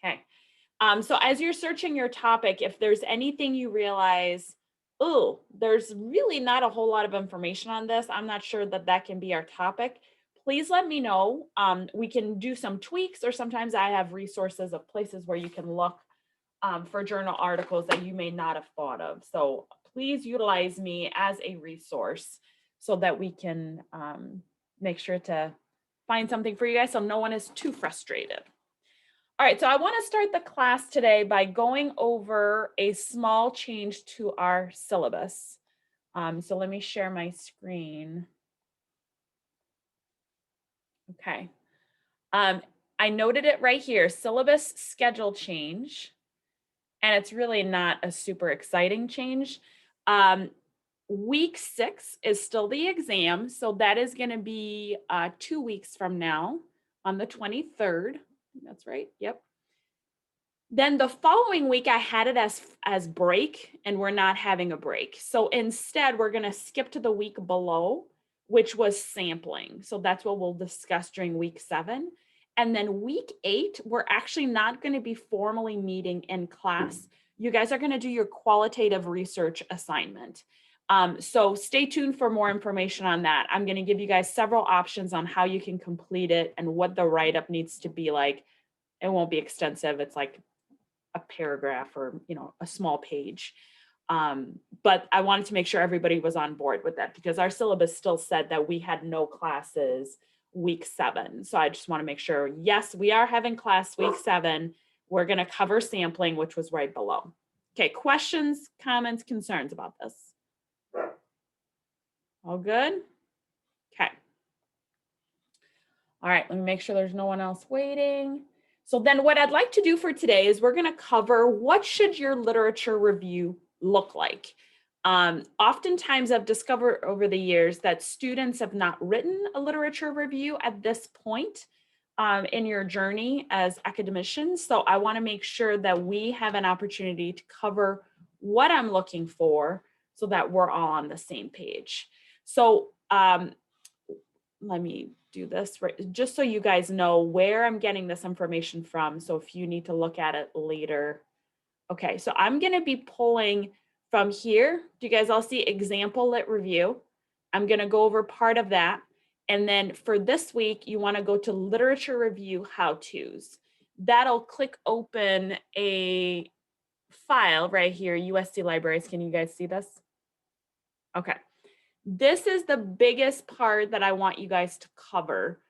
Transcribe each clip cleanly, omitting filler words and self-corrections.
Okay. So as you're searching your topic, if there's anything you realize, oh, there's really not a whole lot of information on this, I'm not sure that that can be our topic, please let me know. We can do some tweaks, or sometimes I have resources of places where you can look for journal articles that you may not have thought of. So please utilize me as a resource so that we can make sure to find something for you guys so no one is too frustrated. All right, so I want to start the class today by going over a small change to our syllabus. So let me share my screen. Okay. I noted it right here, syllabus schedule change, and it's really not a super exciting change. Um, week 6 is still the exam, so that is going to be 2 weeks from now on the 23rd. That's right. Yep. Then the following week, I had it as break, and we're not having a break. So instead, we're going to skip to the week below, which was sampling. So that's what we'll discuss during week 7. And then week 8, we're actually not going to be formally meeting in class. You guys are going to do your qualitative research assignment. So stay tuned for more information on that. I'm going to give you guys several options on how you can complete it and what the write-up needs to be like. It won't be extensive. It's like a paragraph or a small page, but I wanted to make sure everybody was on board with that because our syllabus still said that we had no classes week 7. So I just want to make sure, yes, we are having class week 7. We're going to cover sampling, which was right below. Okay, questions, comments, concerns about this? All good? Okay. All right, let me make sure there's no one else waiting. So then what I'd like to do for today is we're going to cover what should your literature review look like. Oftentimes I've discovered over the years that students have not written a literature review at this point in your journey as academicians. So I want to make sure that we have an opportunity to cover what I'm looking for so that we're all on the same page. So let me do this right, just so you guys know where I'm getting this information from. So if you need to look at it later. Okay, so I'm going to be pulling from here. Do you guys all see example lit review? I'm going to go over part of that. And then for this week, you want to go to literature review how-tos. That'll click open a file right here, USC Libraries. Can you guys see this? Okay. This is the biggest part that I want you guys to cover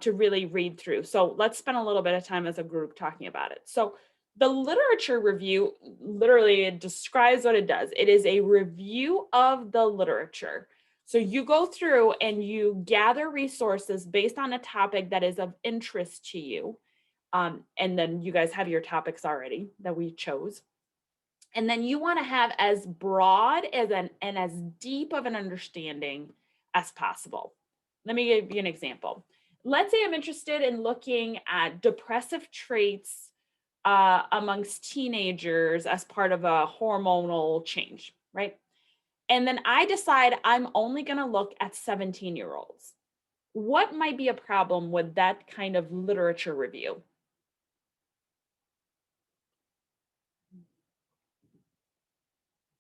to really read through. So let's spend a little bit of time as a group talking about it. So the literature review, literally it describes what it does. It is a review of the literature. So you go through and you gather resources based on a topic that is of interest to you. And then you guys have your topics already that we chose. And then you want to have as broad and as deep of an understanding as possible. Let me give you an example. Let's say I'm interested in looking at depressive traits amongst teenagers as part of a hormonal change, right? And then I decide I'm only going to look at 17-year-olds. What might be a problem with that kind of literature review?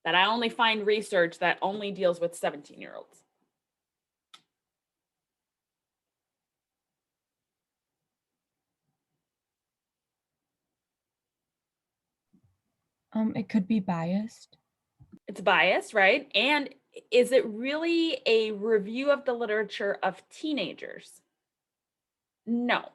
That I only find research that only deals with 17-year-olds. It could be biased. It's biased, right? And is it really a review of the literature of teenagers? No.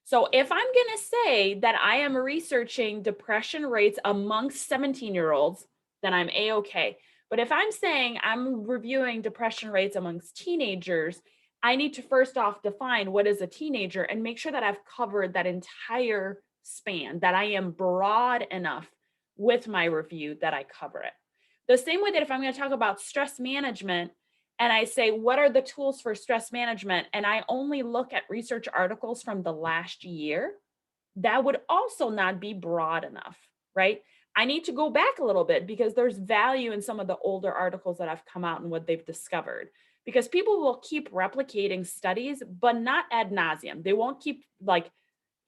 So if I'm going to say that I am researching depression rates amongst 17-year-olds, then I'm A-okay. But if I'm saying I'm reviewing depression rates amongst teenagers, I need to first off define what is a teenager and make sure that I've covered that entire span, that I am broad enough with my review that I cover it. The same way that if I'm going to talk about stress management and I say, what are the tools for stress management? And I only look at research articles from the last year, that would also not be broad enough, right? I need to go back a little bit because there's value in some of the older articles that have come out and what they've discovered. Because people will keep replicating studies, but not ad nauseum. They won't keep like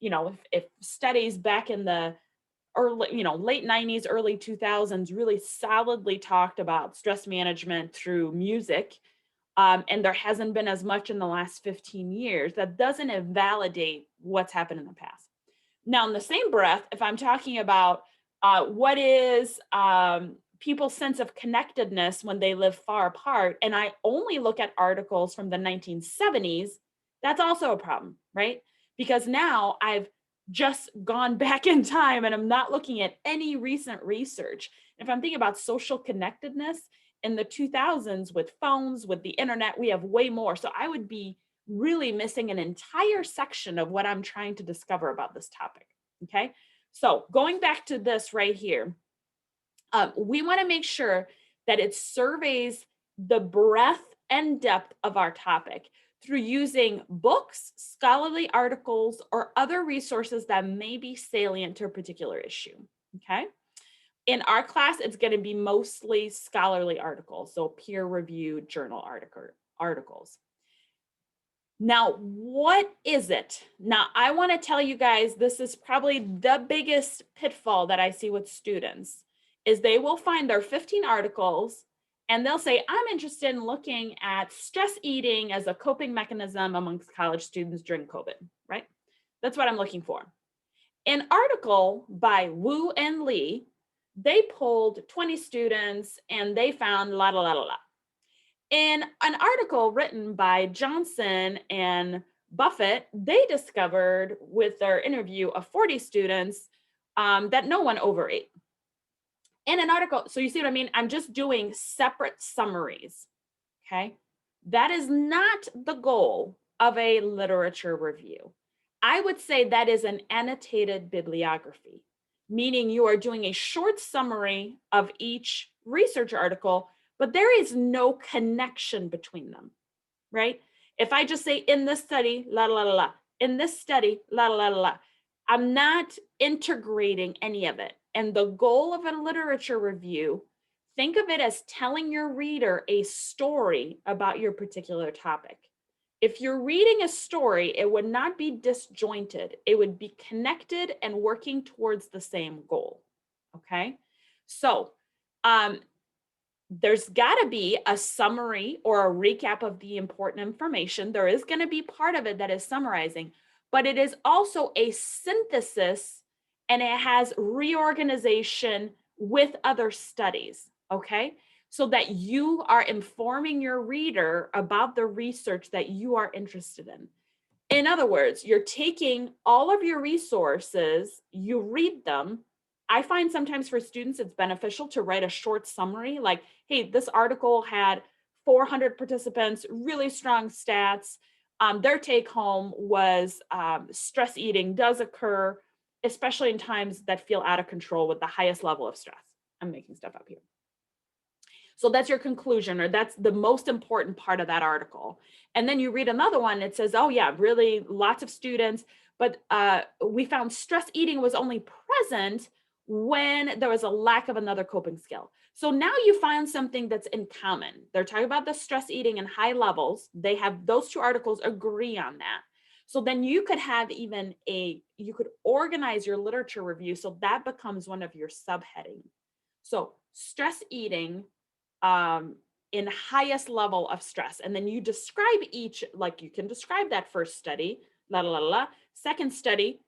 if studies back in the early, late 90s, early 2000s really solidly talked about stress management through music, and there hasn't been as much in the last 15 years, that doesn't invalidate what's happened in the past. Now, in the same breath, if I'm talking about what is people's sense of connectedness when they live far apart, and I only look at articles from the 1970s, that's also a problem, right? Because now I've just gone back in time and I'm not looking at any recent research. If I'm thinking about social connectedness in the 2000s with phones, with the internet, we have way more. So I would be really missing an entire section of what I'm trying to discover about this topic. Okay. So going back to this right here, we want to make sure that it surveys the breadth and depth of our topic through using books, scholarly articles, or other resources that may be salient to a particular issue. Okay. In our class, it's going to be mostly scholarly articles, so peer-reviewed journal articles. Now, what is it? Now, I want to tell you guys, this is probably the biggest pitfall that I see with students, is they will find their 15 articles and they'll say, I'm interested in looking at stress eating as a coping mechanism amongst college students during COVID, right? That's what I'm looking for. An article by Wu and Lee, they polled 20 students and they found la la la la la. In an article written by Johnson and Buffett, they discovered with their interview of 40 students that no one overate. In an article, so you see what I mean? I'm just doing separate summaries, okay? That is not the goal of a literature review. I would say that is an annotated bibliography, meaning you are doing a short summary of each research article, but there is no connection between them, right? If I just say in this study, la la la la, in this study, la la la la, I'm not integrating any of it. And the goal of a literature review, think of it as telling your reader a story about your particular topic. If you're reading a story, it would not be disjointed. It would be connected and working towards the same goal. Okay. So, there's got to be a summary or a recap of the important information. There is going to be part of it that is summarizing, but it is also a synthesis and it has reorganization with other studies. Okay. So that you are informing your reader about the research that you are interested in. In other words, you're taking all of your resources, you read them. I find sometimes for students, it's beneficial to write a short summary like, hey, this article had 400 participants, really strong stats. Their take home was stress eating does occur, especially in times that feel out of control with the highest level of stress. I'm making stuff up here. So that's your conclusion, or that's the most important part of that article. And then you read another one, it says, oh yeah, really lots of students, but we found stress eating was only present when there was a lack of another coping skill. So now you find something that's in common. They're talking about the stress eating in high levels. They have those two articles agree on that. So then you could have you could organize your literature review so that becomes one of your subheading. So stress eating in highest level of stress. And then you describe each, like you can describe that first study, la la la la. Second study,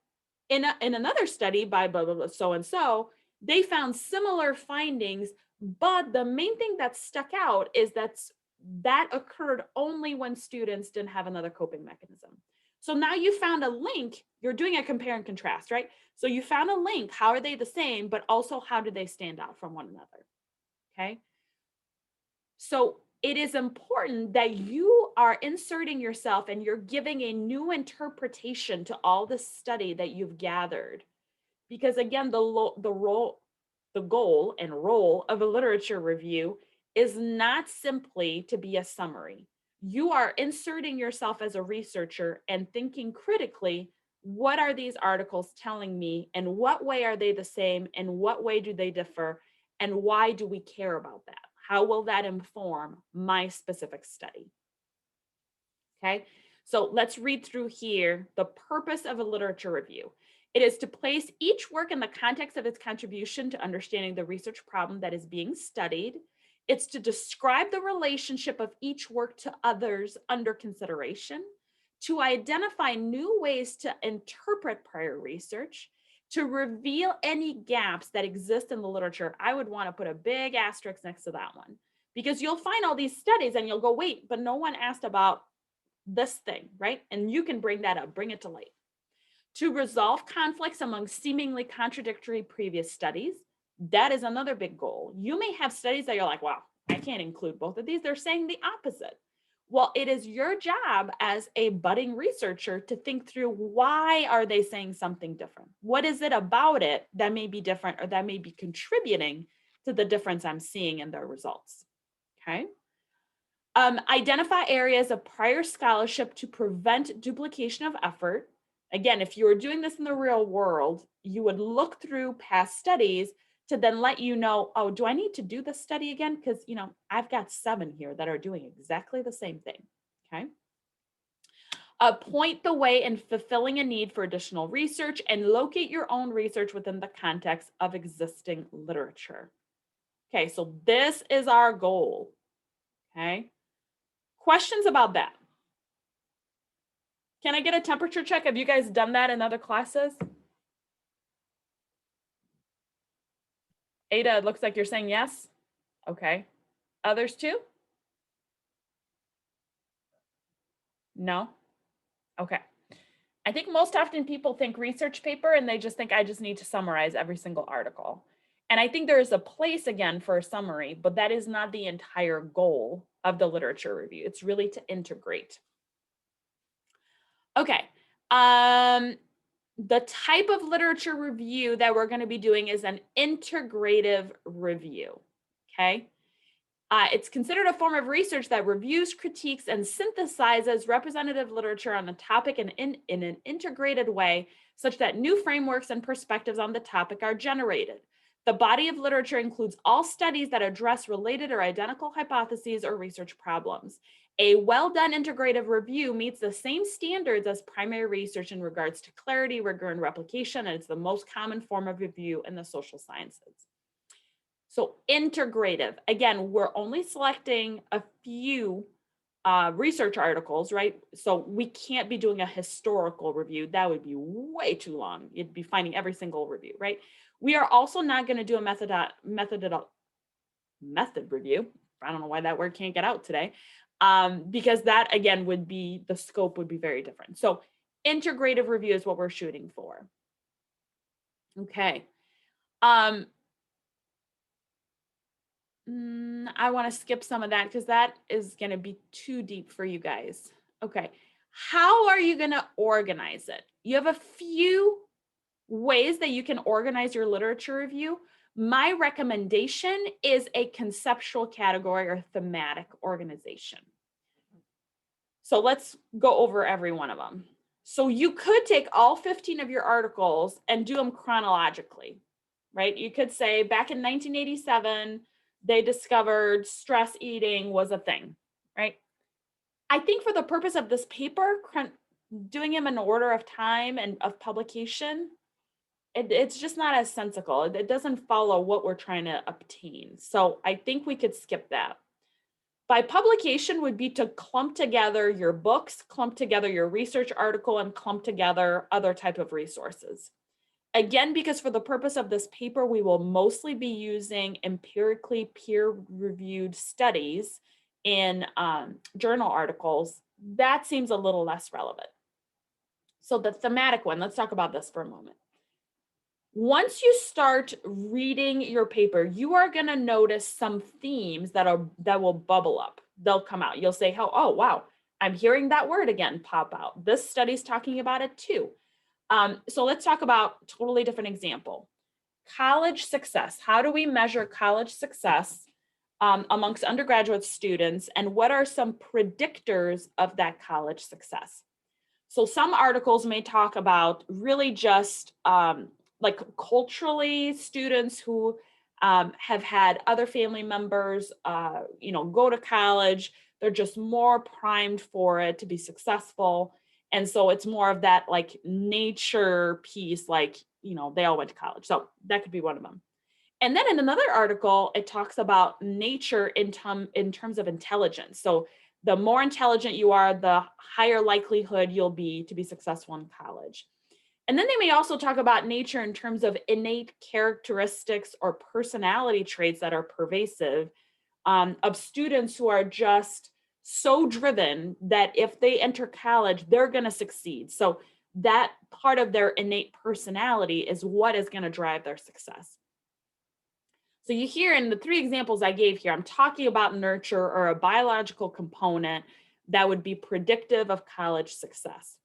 in another study by blah, blah, blah, so and so, they found similar findings, but the main thing that stuck out is that occurred only when students didn't have another coping mechanism. So now you found a link, you're doing a compare and contrast, right? So you found a link, how are they the same, but also how do they stand out from one another, okay? So it is important that you are inserting yourself and you're giving a new interpretation to all the study that you've gathered. Because again, the goal and role of a literature review is not simply to be a summary. You are inserting yourself as a researcher and thinking critically, what are these articles telling me? And what way are they the same? And what way do they differ? And why do we care about that? How will that inform my specific study? Okay, So let's read through here the purpose of a literature review. It is to place each work in the context of its contribution to understanding the research problem that is being studied. It's to describe the relationship of each work to others under consideration, to identify new ways to interpret prior research, to reveal any gaps that exist in the literature. I would want to put a big asterisk next to that one, because you'll find all these studies and you'll go, wait, but no one asked about this thing, right? And you can bring that up, bring it to light. To resolve conflicts among seemingly contradictory previous studies. That is another big goal. You may have studies that you're like, wow, I can't include both of these. They're saying the opposite. Well, it is your job as a budding researcher to think through, why are they saying something different? What is it about it that may be different or that may be contributing to the difference I'm seeing in their results? Okay. Identify areas of prior scholarship to prevent duplication of effort. Again, if you were doing this in the real world, you would look through past studies to then let you know, oh, do I need to do this study again? Because, I've got 7 here that are doing exactly the same thing, okay? Point the way in fulfilling a need for additional research and locate your own research within the context of existing literature. Okay, so this is our goal, okay? Questions about that? Can I get a temperature check? Have you guys done that in other classes? Ada, it looks like you're saying yes. Okay. Others too? No? Okay. I think most often people think research paper and they just think I just need to summarize every single article. And I think there is a place again for a summary, but that is not the entire goal of the literature review. It's really to integrate. Okay. The type of literature review that we're going to be doing is an integrative review. Okay. It's considered a form of research that reviews, critiques, and synthesizes representative literature on the topic in an integrated way, such that new frameworks and perspectives on the topic are generated. The body of literature includes all studies that address related or identical hypotheses or research problems. A well-done integrative review meets the same standards as primary research in regards to clarity, rigor, and replication, and it's the most common form of review in the social sciences. So integrative, again, we're only selecting a few research articles, right? So we can't be doing a historical review. That would be way too long. You'd be finding every single review, right? We are also not going to do a method review. I don't know why that word can't get out today. Because that, again, the scope would be very different. So integrative review is what we're shooting for. Okay. I want to skip some of that because that is going to be too deep for you guys. Okay. How are you going to organize it? You have a few ways that you can organize your literature review. My recommendation is a conceptual category or thematic organization. So let's go over every one of them. So you could take all 15 of your articles and do them chronologically, right? You could say back in 1987, they discovered stress eating was a thing, right? I think for the purpose of this paper, doing them in order of time and of publication, it's just not as sensical. It doesn't follow what we're trying to obtain. So I think we could skip that. By publication would be to clump together your books, clump together your research article, and clump together other type of resources. Again, because for the purpose of this paper, we will mostly be using empirically peer-reviewed studies in journal articles. That seems a little less relevant. So the thematic one, let's talk about this for a moment. Once you start reading your paper, you are going to notice some themes that will bubble up. They'll come out. You'll say, oh, wow, I'm hearing that word again pop out. This study's talking about it too. So let's talk about a totally different example. College success. How do we measure college success amongst undergraduate students, and what are some predictors of that college success? So some articles may talk about really just like culturally students who have had other family members, go to college. They're just more primed for it to be successful. And so it's more of that like nature piece, like, you know, they all went to college. So that could be one of them. And then in another article, it talks about nature in terms of intelligence. So the more intelligent you are, the higher likelihood you'll be to be successful in college. And then they may also talk about nature in terms of innate characteristics or personality traits that are pervasive, of students who are just so driven that if they enter college, they're going to succeed. So that part of their innate personality is what is going to drive their success. So you hear in the three examples I gave here, I'm talking about nurture or a biological component that would be predictive of college success.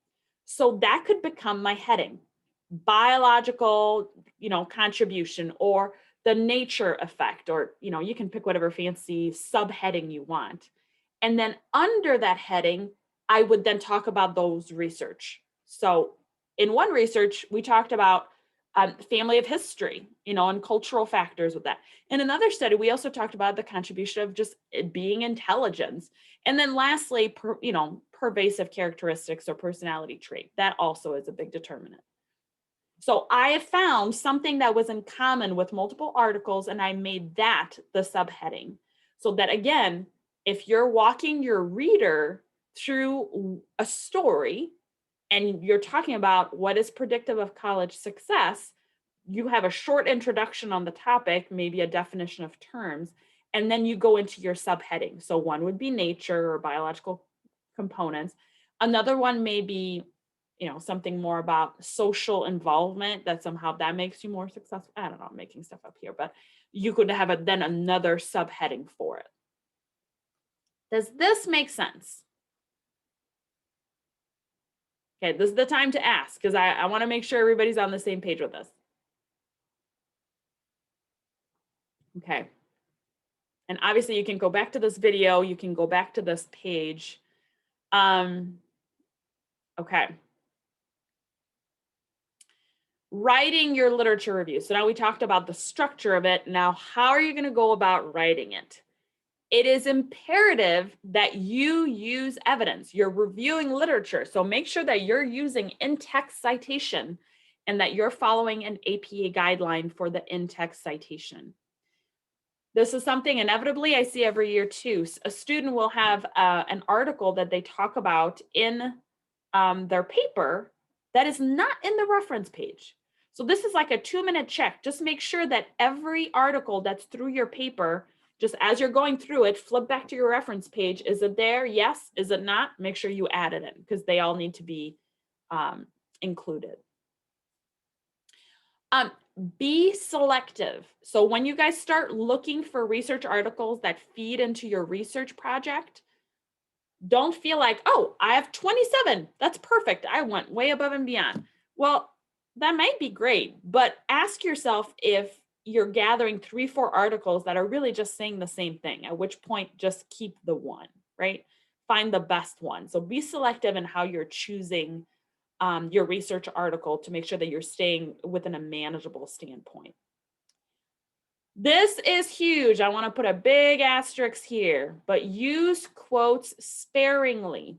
So that could become my heading: biological, you know, contribution, or the nature effect, or, you know, you can pick whatever fancy subheading you want. And then under that heading, I would then talk about those research. So in one research, we talked about family of history, you know, and cultural factors with that. In another study, we also talked about the contribution of just it being intelligence. And then lastly, you know, pervasive characteristics or personality trait. That also is a big determinant. So I have found something that was in common with multiple articles, and I made that the subheading. So that again, if you're walking your reader through a story and you're talking about what is predictive of college success, you have a short introduction on the topic, maybe a definition of terms, and then you go into your subheading. So one would be nature or biological components. Another one may be, you know, something more about social involvement, that somehow that makes you more successful. I don't know, I'm making stuff up here, but you could have then another subheading for it. Does this make sense? Okay, this is the time to ask, because I want to make sure everybody's on the same page with this. Okay. And obviously you can go back to this video, you can go back to this page. Okay. Writing your literature review. So now we talked about the structure of it. Now, how are you going to go about writing it? It is imperative that you use evidence. You're reviewing literature. So make sure that you're using in-text citation and that you're following an APA guideline for the in-text citation. This is something inevitably I see every year too. A student will have an article that they talk about in their paper that is not in the reference page. So this is like a 2-minute check. Just make sure that every article that's through your paper, just as you're going through it, flip back to your reference page. Is it there? Yes. Is it not? Make sure you add it in, because they all need to be included. Be selective. So when you guys start looking for research articles that feed into your research project, don't feel like, oh, I have 27. That's perfect. I went way above and beyond. Well, that might be great, but ask yourself if you're gathering 3-4 articles that are really just saying the same thing, at which point just keep the one, right? Find the best one. So be selective in how you're choosing your research article to make sure that you're staying within a manageable standpoint. This is huge. I want to put a big asterisk here, but use quotes sparingly.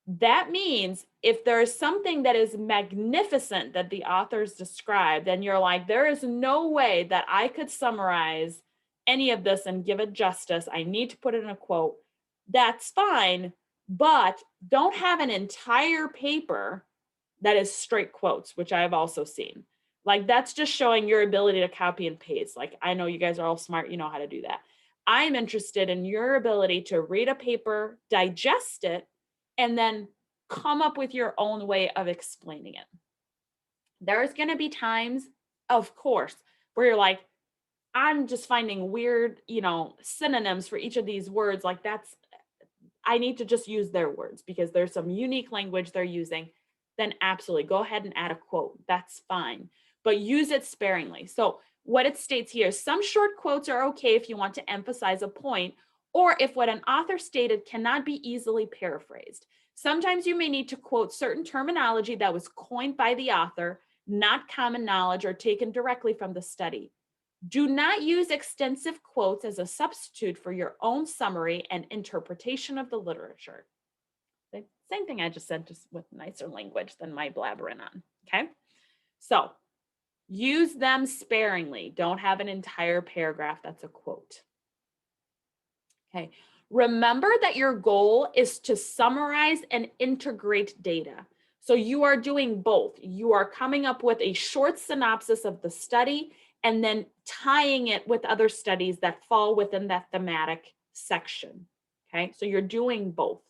That means if there is something that is magnificent that the authors describe, then you're like, there is no way that I could summarize any of this and give it justice. I need to put it in a quote. That's fine, but don't have an entire paper that is straight quotes, which I have also seen. Like, that's just showing your ability to copy and paste. Like, I know you guys are all smart, you know how to do that. I'm interested in your ability to read a paper, digest it, and then come up with your own way of explaining it. There's going to be times, of course, where you're like, I'm just finding weird, you know, synonyms for each of these words. Like, I need to just use their words because there's some unique language they're using. Then absolutely go ahead and add a quote. That's fine, but use it sparingly. So what it states here, some short quotes are okay if you want to emphasize a point, or if what an author stated cannot be easily paraphrased. Sometimes you may need to quote certain terminology that was coined by the author, not common knowledge or taken directly from the study. Do not use extensive quotes as a substitute for your own summary and interpretation of the literature. The same thing I just said, just with nicer language than my blabbering on. Okay. So use them sparingly. Don't have an entire paragraph that's a quote. Okay. Remember that your goal is to summarize and integrate data. So you are doing both. You are coming up with a short synopsis of the study and then tying it with other studies that fall within that thematic section. Okay. So you're doing both.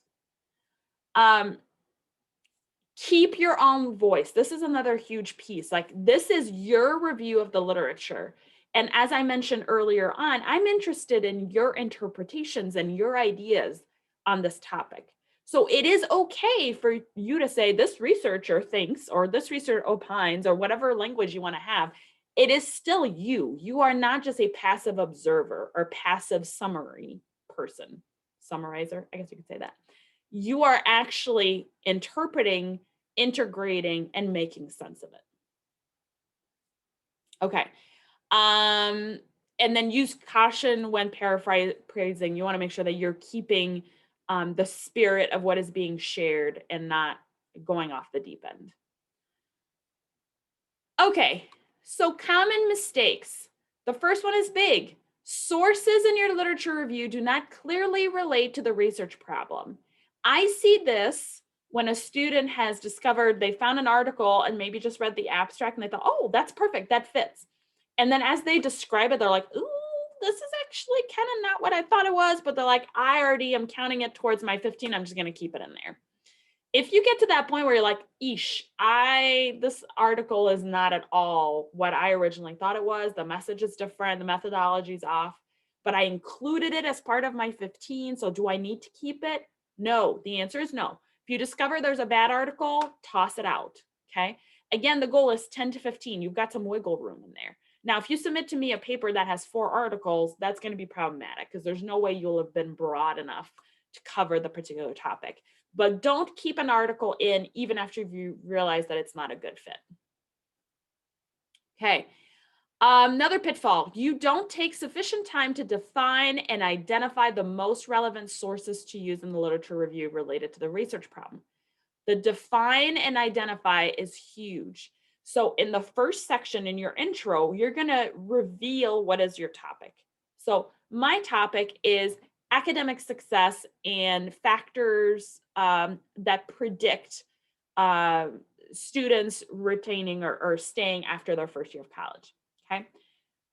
Keep your own voice. This is another huge piece. Like, this is your review of the literature. And as I mentioned earlier on, I'm interested in your interpretations and your ideas on this topic. So it is okay for you to say this researcher thinks, or this researcher opines, or whatever language you want to have. It is still you. You are not just a passive observer or passive summary person, summarizer. I guess you could say that. You are actually interpreting, integrating, and making sense of it. Okay. And then use caution when paraphrasing. You want to make sure that you're keeping the spirit of what is being shared and not going off the deep end. Okay, so common mistakes. The first one is big. Sources in your literature review do not clearly relate to the research problem. I see this when a student has discovered they found an article and maybe just read the abstract and they thought, oh, that's perfect, that fits. And then as they describe it, they're like, ooh, this is actually kind of not what I thought it was, but they're like, I already am counting it towards my 15, I'm just gonna keep it in there. If you get to that point where you're like, eesh, this article is not at all what I originally thought it was, the message is different, the methodology is off, but I included it as part of my 15, so do I need to keep it? No, the answer is no. If you discover there's a bad article, toss it out, okay? Again, the goal is 10 to 15. You've got some wiggle room in there. Now, if you submit to me a paper that has 4 articles, that's going to be problematic because there's no way you'll have been broad enough to cover the particular topic. But don't keep an article in even after you realize that it's not a good fit. Okay. Another pitfall, you don't take sufficient time to define and identify the most relevant sources to use in the literature review related to the research problem. The define and identify is huge. So in the first section in your intro, you're going to reveal what is your topic. So my topic is academic success and factors that predict students retaining or staying after their first year of college. Okay.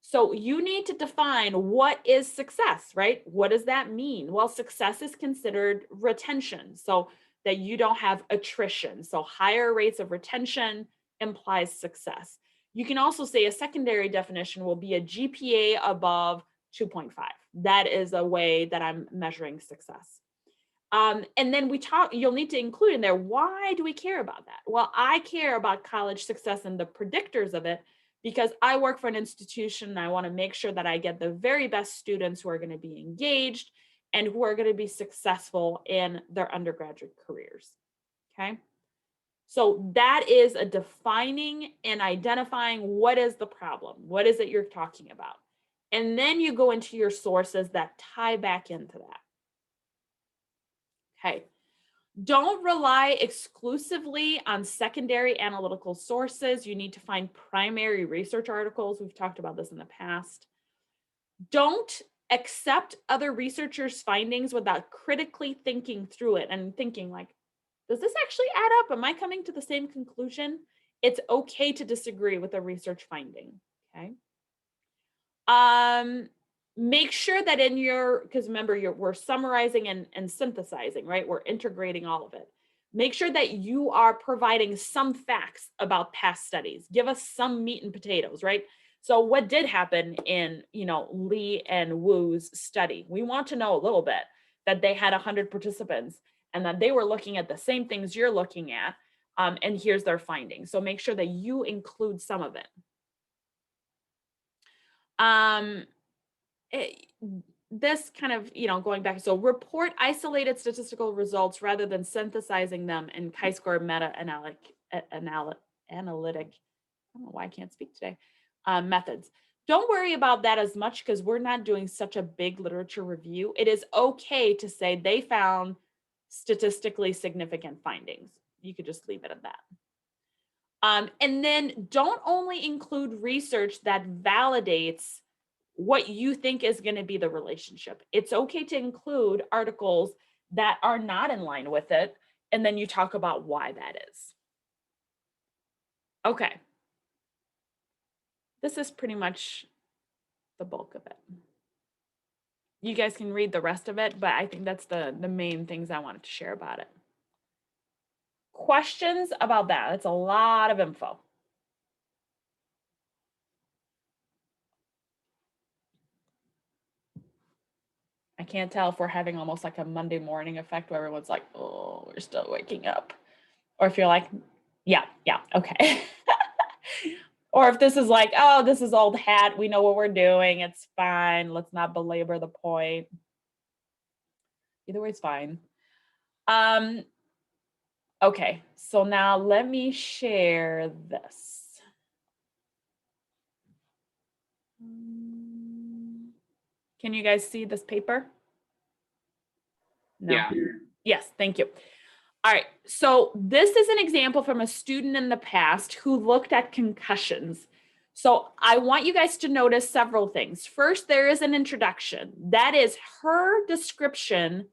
So you need to define what is success, right? What does that mean? Well, success is considered retention. So that you don't have attrition. So higher rates of retention implies success. You can also say a secondary definition will be a GPA above 2.5. That is a way that I'm measuring success. And then you'll need to include in there, why do we care about that? Well, I care about college success and the predictors of it because I work for an institution and I want to make sure that I get the very best students who are going to be engaged and who are going to be successful in their undergraduate careers. Okay. So that is a defining and identifying what is the problem. What is it you're talking about? And then you go into your sources that tie back into that. Okay. Don't rely exclusively on secondary analytical sources. You need to find primary research articles. We've talked about this in the past. Don't accept other researchers' findings without critically thinking through it and thinking like, does this actually add up? Am I coming to the same conclusion? It's okay to disagree with a research finding, okay? Make sure that because remember, we're summarizing and synthesizing, right? We're integrating all of it. Make sure that you are providing some facts about past studies. Give us some meat and potatoes, right? So what did happen in, Lee and Wu's study? We want to know a little bit that they had 100 participants and that they were looking at the same things you're looking at. And here's their findings. So make sure that you include some of it. This kind of, going back, so report isolated statistical results rather than synthesizing them in chi-square meta-analytic, I don't know why I can't speak today, methods. Don't worry about that as much because we're not doing such a big literature review. It is okay to say they found statistically significant findings. You could just leave it at that. And then don't only include research that validates what you think is going to be the relationship. It's okay to include articles that are not in line with it, and then you talk about why that is. Okay. This is pretty much the bulk of it. You guys can read the rest of it, but I think that's the main things I wanted to share about it. Questions about that? That's a lot of info. I can't tell if we're having almost like a Monday morning effect where everyone's like, oh, we're still waking up. Or if you're like, yeah, okay. Or if this is like, oh, this is old hat. We know what we're doing. It's fine. Let's not belabor the point. Either way, it's fine. Okay, so now let me share this. Can you guys see this paper? No. Yeah. Yes, thank you. All right, so this is an example from a student in the past who looked at concussions. So I want you guys to notice several things. First, there is an introduction. That is her description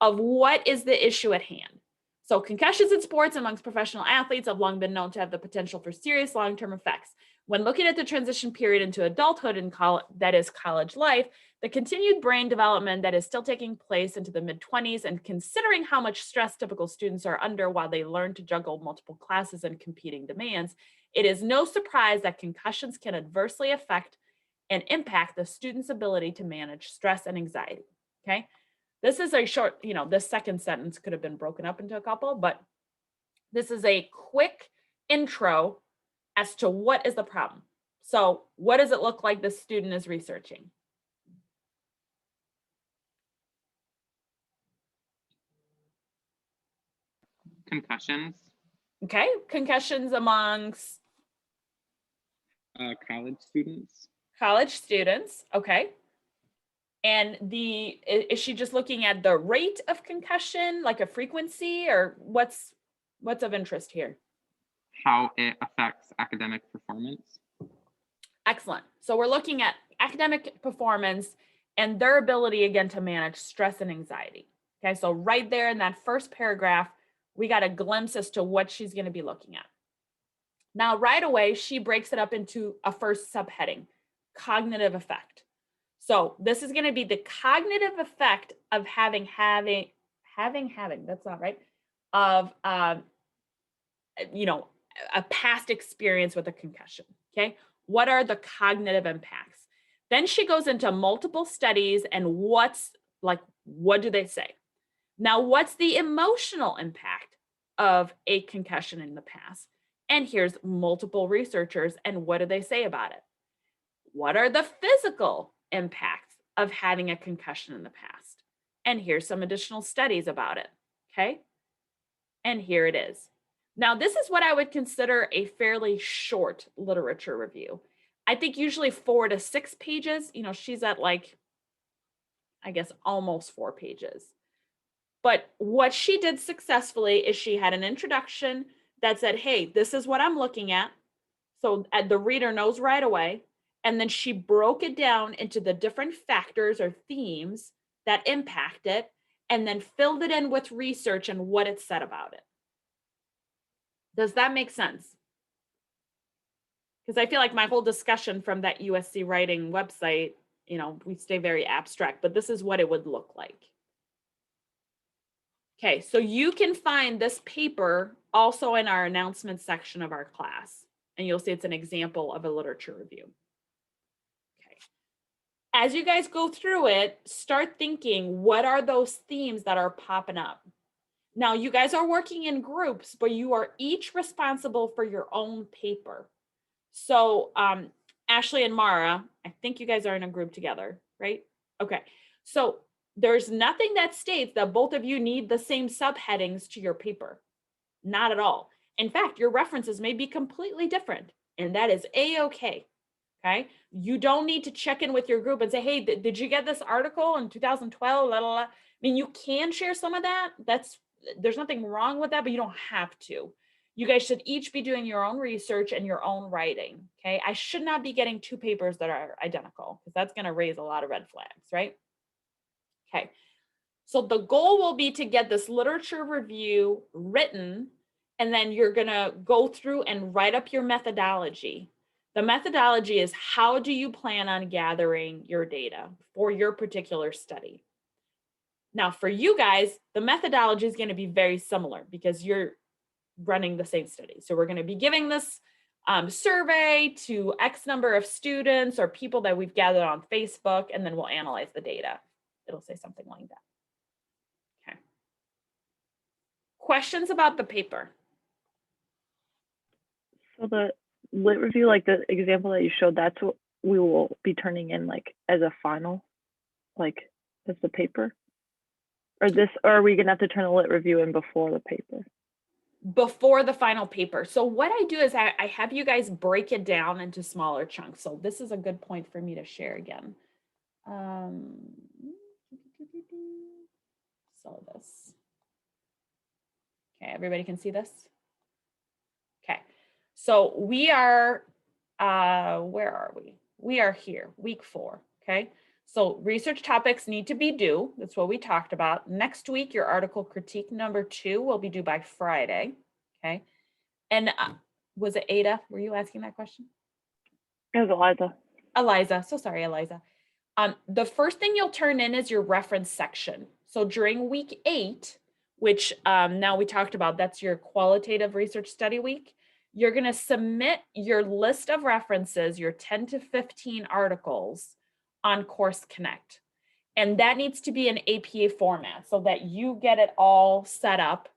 of what is the issue at hand. So concussions in sports amongst professional athletes have long been known to have the potential for serious long-term effects. When looking at the transition period into adulthood and that is college life, the continued brain development that is still taking place into the mid-20s, and considering how much stress typical students are under while they learn to juggle multiple classes and competing demands, it is no surprise that concussions can adversely affect and impact the student's ability to manage stress and anxiety. Okay. This is a short, this second sentence could have been broken up into a couple, but this is a quick intro as to what is the problem. So what does it look like the student is researching? Concussions. Okay, concussions amongst College students. College students. Okay. And is she just looking at the rate of concussion, like a frequency, or what's of interest here? How it affects academic performance. Excellent. So we're looking at academic performance and their ability, again, to manage stress and anxiety. Okay, so right there in that first paragraph, we got a glimpse as to what she's going to be looking at. Now, right away, she breaks it up into a first subheading, cognitive effect. So this is going to be the cognitive effect of having, that's not right, of, a past experience with a concussion. Okay. What are the cognitive impacts? Then she goes into multiple studies and what do they say? Now, what's the emotional impact of a concussion in the past? And here's multiple researchers, and what do they say about it? What are the physical impacts of having a concussion in the past? And here's some additional studies about it, okay? And here it is. Now, this is what I would consider a fairly short literature review. I think usually 4 to 6 pages, she's at almost 4 pages. But what she did successfully is she had an introduction that said, hey, this is what I'm looking at. So the reader knows right away. And then she broke it down into the different factors or themes that impact it, and then filled it in with research and what it said about it. Does that make sense? Because I feel like my whole discussion from that USC Writing website, we stay very abstract, but this is what it would look like. Okay, so you can find this paper also in our announcement section of our class, and you'll see it's an example of a literature review. Okay. As you guys go through it, start thinking, what are those themes that are popping up? Now, you guys are working in groups, but you are each responsible for your own paper. So Ashley and Mara, I think you guys are in a group together, right? Okay, so there's nothing that states that both of you need the same subheadings to your paper. Not at all. In fact, your references may be completely different, and that is A-okay. Okay. You don't need to check in with your group and say, hey, did you get this article in 2012? La, la, la. I mean, you can share some of that. There's nothing wrong with that, but you don't have to. You guys should each be doing your own research and your own writing. Okay. I should not be getting 2 papers that are identical because that's going to raise a lot of red flags, right? Okay. So the goal will be to get this literature review written, and then you're going to go through and write up your methodology. The methodology is how do you plan on gathering your data for your particular study? Now, for you guys, the methodology is going to be very similar because you're running the same study. So we're going to be giving this survey to X number of students or people that we've gathered on Facebook, and then we'll analyze the data. It'll say something like that. Okay. Questions about the paper? So the lit review, like the example that you showed, that's what we will be turning in like as a final, like as the paper? Or are we gonna have to turn the lit review in before the paper? Before the final paper. So what I do is I have you guys break it down into smaller chunks. So this is a good point for me to share again. So this. Okay, everybody can see this? Okay, so we are, where are we? We are here, week 4, okay? So research topics need to be due. That's what we talked about. Next week, your article critique number 2 will be due by Friday, okay? And was it Ada? Were you asking that question? It was Eliza. Eliza, so sorry, Eliza. The first thing you'll turn in is your reference section. So during week 8, which now we talked about, that's your qualitative research study week, you're going to submit your list of references, your 10 to 15 articles on Course Connect. And that needs to be in APA format so that you get it all set up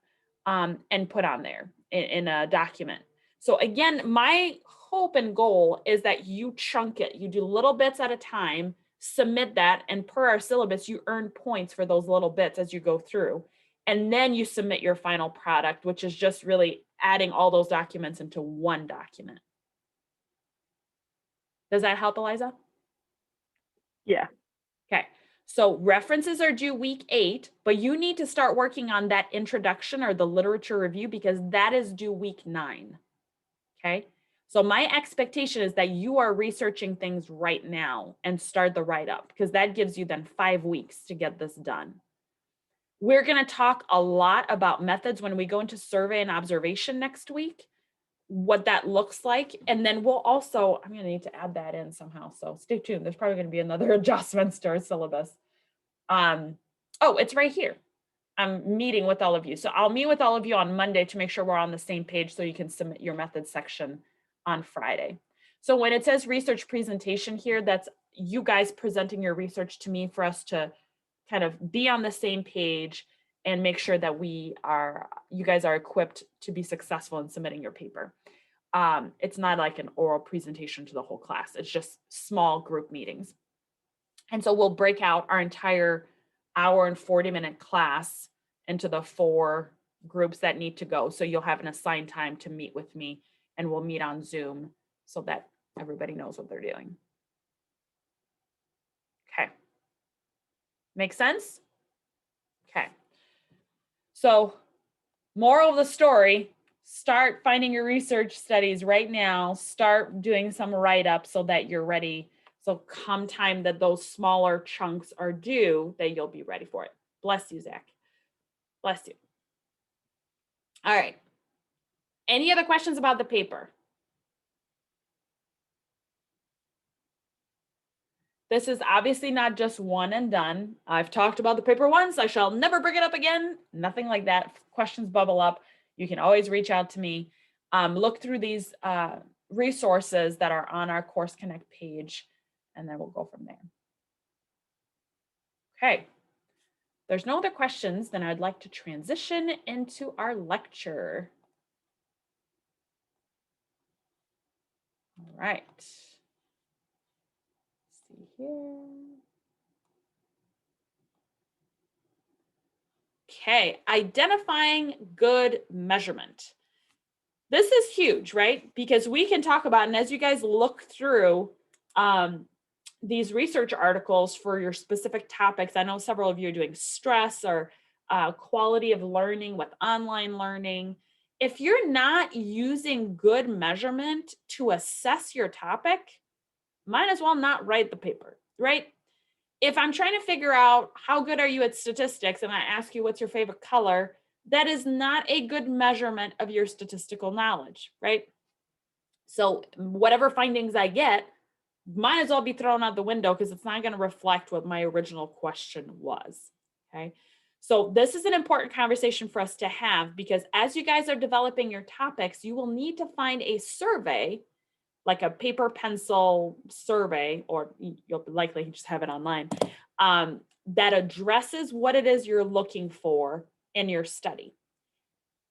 and put on there in a document. So again, my hope and goal is that you chunk it. You do little bits at a time, submit that, and per our syllabus, you earn points for those little bits as you go through. And then you submit your final product, which is just really adding all those documents into one document. Does that help, Eliza? Yeah. Okay. So references are due week 8, but you need to start working on that introduction or the literature review because that is due week 9. Okay. So my expectation is that you are researching things right now and start the write-up because that gives you then 5 weeks to get this done. We're going to talk a lot about methods when we go into survey and observation next week, what that looks like. And then we'll also, I'm going to need to add that in somehow. So stay tuned. There's probably going to be another adjustments to our syllabus. Oh, it's right here. I'm meeting with all of you. So I'll meet with all of you on Monday to make sure we're on the same page so you can submit your method section on Friday. So when it says research presentation here, that's you guys presenting your research to me for us to kind of be on the same page and make sure that you guys are equipped to be successful in submitting your paper. It's not like an oral presentation to the whole class. It's just small group meetings. And so we'll break out our entire hour and 40-minute class into the 4 groups that need to go. So you'll have an assigned time to meet with me, and we'll meet on Zoom so that everybody knows what they're doing. Okay. Make sense? Okay. So moral of the story, start finding your research studies right now. Start doing some write-up so that you're ready. So come time that those smaller chunks are due, that you'll be ready for it. Bless you, Zach. Bless you. All right. Any other questions about the paper? This is obviously not just one and done. I've talked about the paper once. I shall never bring it up again. Nothing like that. If questions bubble up, you can always reach out to me. Look through these resources that are on our Course Connect page, and then we'll go from there. Okay. There's no other questions, then I'd like to transition into our lecture. All right. See here. Okay, identifying good measurement. This is huge, right? Because we can talk about, and as you guys look through, these research articles for your specific topics. I know several of you are doing stress or quality of learning with online learning. If you're not using good measurement to assess your topic, might as well not write the paper, right? If I'm trying to figure out how good are you at statistics and I ask you what's your favorite color, that is not a good measurement of your statistical knowledge, right? So whatever findings I get might as well be thrown out the window because it's not going to reflect what my original question was, okay? So this is an important conversation for us to have because as you guys are developing your topics, you will need to find a survey, like a paper pencil survey, or you'll likely just have it online, that addresses what it is you're looking for in your study.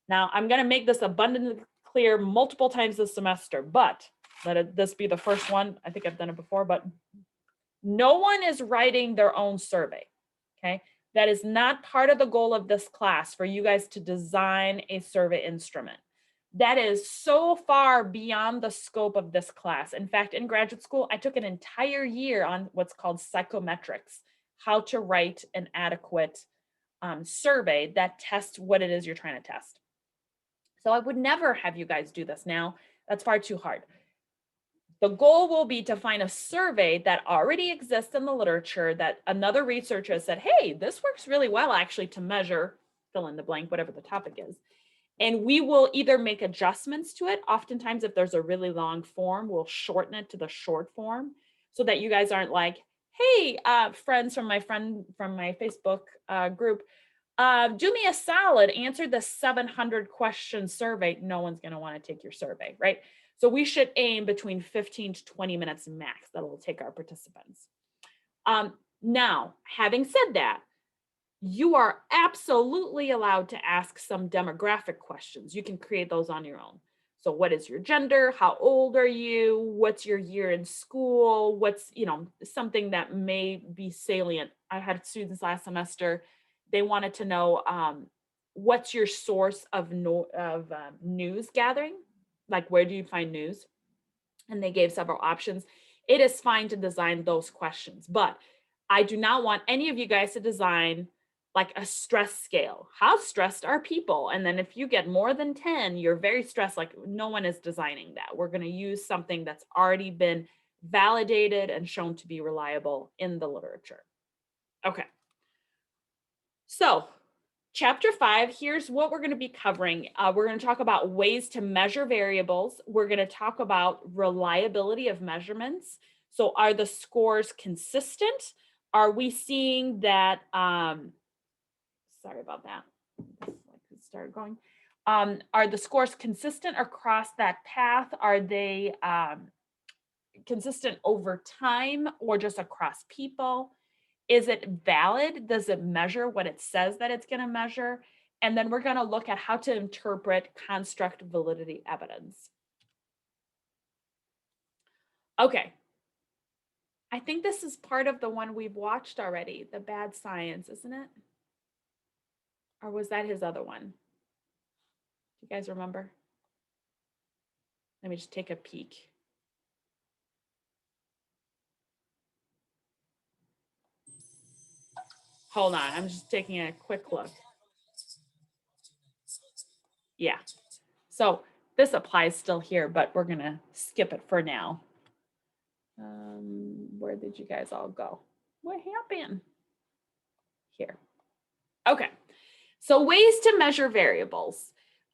Now, I'm going to make this abundantly clear multiple times this semester, but this be the first one. I think I've done it before, but no one is writing their own survey, okay? That is not part of the goal of this class for you guys to design a survey instrument. That is so far beyond the scope of this class. In fact, in graduate school, I took an entire year on what's called psychometrics, how to write an adequate survey that tests what it is you're trying to test. So I would never have you guys do this now. That's far too hard. The goal will be to find a survey that already exists in the literature that another researcher has said, hey, this works really well actually to measure, fill in the blank, whatever the topic is. And we will either make adjustments to it. Oftentimes, if there's a really long form, we'll shorten it to the short form so that you guys aren't like, hey, friends from my Facebook group, do me a solid, answer the 700 question survey. No one's going to want to take your survey, right? So we should aim between 15 to 20 minutes max that will take our participants. Now, having said that, you are absolutely allowed to ask some demographic questions. You can create those on your own. So what is your gender? How old are you? What's your year in school? What's, something that may be salient. I had students last semester, they wanted to know what's your source of news gathering? Like, where do you find news? And they gave several options. It is fine to design those questions, but I do not want any of you guys to design like a stress scale. How stressed are people? And then if you get more than 10, you're very stressed. Like, no one is designing that. We're going to use something that's already been validated and shown to be reliable in the literature. Okay. So Chapter 5, here's what we're going to be covering. We're going to talk about ways to measure variables. We're going to talk about reliability of measurements. So are the scores consistent? Are we seeing that, sorry about that, it started going. Are the scores consistent across that path? Are they consistent over time or just across people? Is it valid? Does it measure what it says that it's going to measure? And then we're going to look at how to interpret construct validity evidence. Okay. I think this is part of the one we've watched already, the bad science, isn't it? Or was that his other one? Do you guys remember? Let me just take a peek. Hold on, I'm just taking a quick look. Yeah, so this applies still here, but we're gonna skip it for now. Where did you guys all go? What happened? Here. Okay, so ways to measure variables.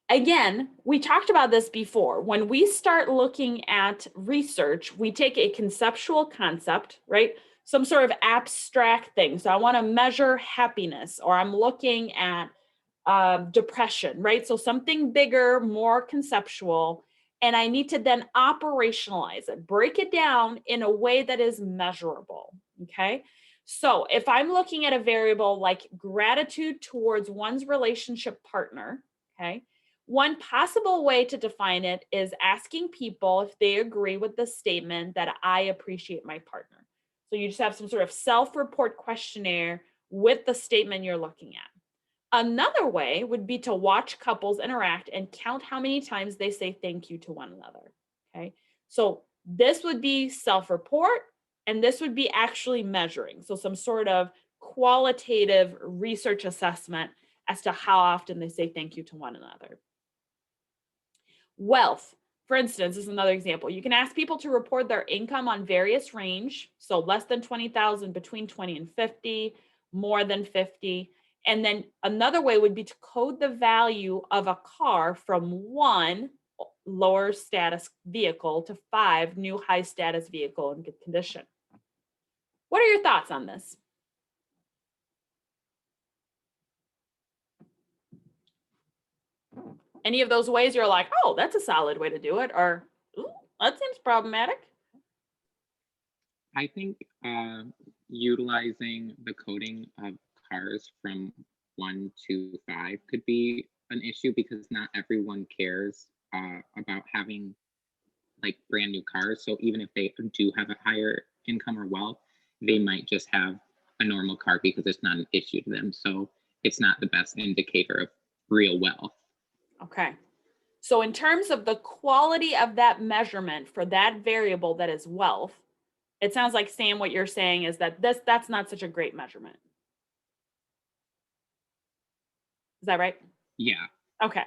Again, we talked about this before. When we start looking at research, we take a conceptual concept, right? Some sort of abstract thing. So I want to measure happiness, or I'm looking at depression, right? So something bigger, more conceptual, and I need to then operationalize it, break it down in a way that is measurable, okay? So if I'm looking at a variable like gratitude towards one's relationship partner, okay, one possible way to define it is asking people if they agree with the statement that I appreciate my partner. So you just have some sort of self-report questionnaire with the statement you're looking at. Another way would be to watch couples interact and count how many times they say thank you to one another, okay? So This would be self-report, and this would be actually measuring. So some sort of qualitative research assessment as to how often they say thank you to one another. Wealth, for instance, is another example. You can ask people to report their income on various range. So less than 20,000, between 20 and 50, more than 50. And then another way would be to code the value of a car from 1 lower status vehicle to 5 new high status vehicle in good condition. What are your thoughts on this? Any of those ways you're like, oh, that's a solid way to do it, or ooh, that seems problematic? I think utilizing the coding of cars from 1 to 5 could be an issue because not everyone cares about having like brand new cars. So even if they do have a higher income or wealth, they might just have a normal car because it's not an issue to them. So it's not the best indicator of real wealth. Okay. So in terms of the quality of that measurement for that variable that is wealth, it sounds like, Sam, what you're saying is that that's not such a great measurement. Is that right? Yeah. Okay.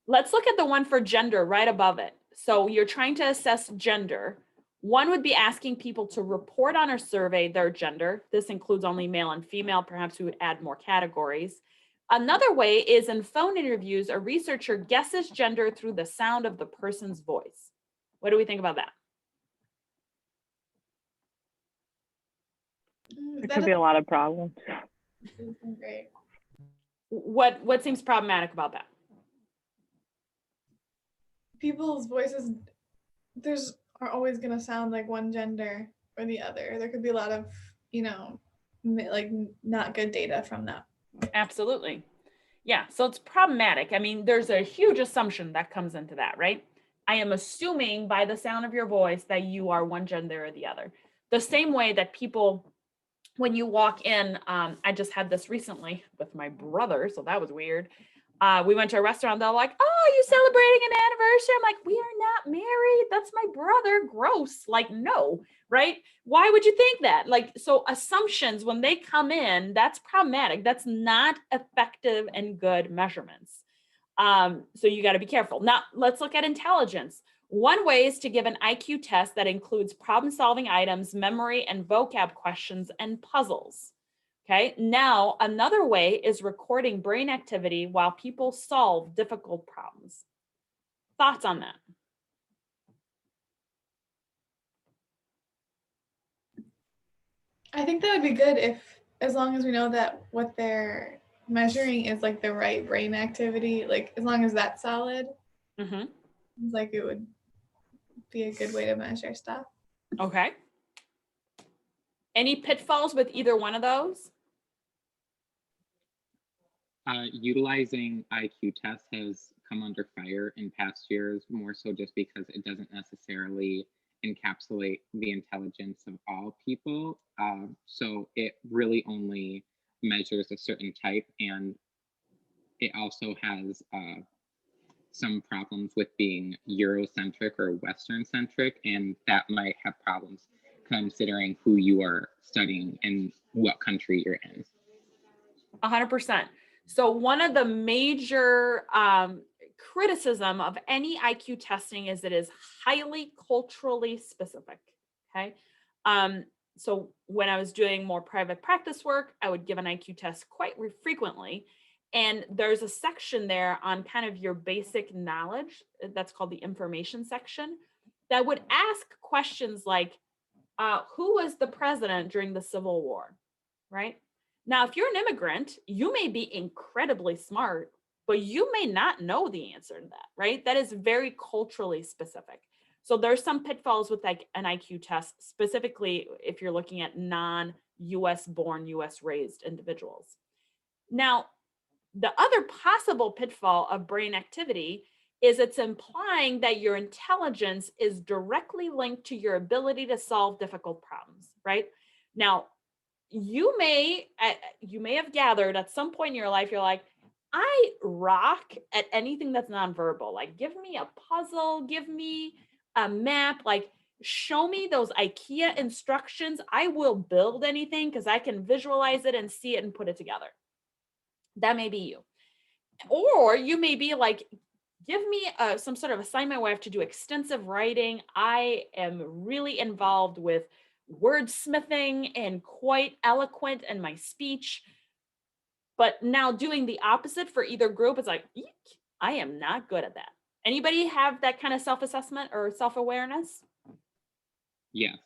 Let's look at the one for gender right above it. So you're trying to assess gender. One would be asking people to report on a survey their gender. This includes only male and female. Perhaps we would add more categories. Another way is in phone interviews, a researcher guesses gender through the sound of the person's voice. What do we think about that? There could be a lot of problems. Great. What seems problematic about that? People's voices, are always going to sound like one gender or the other. There could be a lot of, like not good data from that. Absolutely. Yeah, so it's problematic. I mean, there's a huge assumption that comes into that, right? I am assuming by the sound of your voice that you are one gender or the other. The same way that people, when you walk in, I just had this recently with my brother, so that was weird. We went to a restaurant, they're like, oh, you celebrating an anniversary? I'm like, we are not married. That's my brother. Gross. Like, no, right? Why would you think that? Like, so assumptions, when they come in, that's problematic. That's not effective and good measurements. So you got to be careful. Now, let's look at intelligence. One way is to give an IQ test that includes problem-solving items, memory and vocab questions, and puzzles. Okay, now another way is recording brain activity while people solve difficult problems. Thoughts on that? I think that would be good as long as we know that what they're measuring is like the right brain activity, like as long as that's solid, like it would be a good way to measure stuff. Okay. Any pitfalls with either one of those? Utilizing IQ tests has come under fire in past years, more so just because it doesn't necessarily encapsulate the intelligence of all people. So it really only measures a certain type, and it also has some problems with being Eurocentric or Western centric, and that might have problems considering who you are studying and what country you're in. 100%. So one of the major criticism of any IQ testing is it is highly culturally specific. Okay. So when I was doing more private practice work, I would give an IQ test quite frequently. And there's a section there on kind of your basic knowledge that's called the information section that would ask questions like, who was the president during the Civil War, right? Now, if you're an immigrant, you may be incredibly smart, but you may not know the answer to that, right? That is very culturally specific. So there's some pitfalls with like an IQ test, specifically if you're looking at non-US born, US raised individuals. Now, the other possible pitfall of brain activity is it's implying that your intelligence is directly linked to your ability to solve difficult problems, right? Now, you may have gathered at some point in your life, you're like, I rock at anything that's nonverbal. Like, give me a puzzle, give me a map. Like, show me those IKEA instructions. I will build anything because I can visualize it and see it and put it together. That may be you. Or you may be like, give me some sort of assignment where I have to do extensive writing. I am really involved with wordsmithing and quite eloquent in my speech. But now doing the opposite for either group is like, eek, I am not good at that. Anybody have that kind of self-assessment or self-awareness? Yes.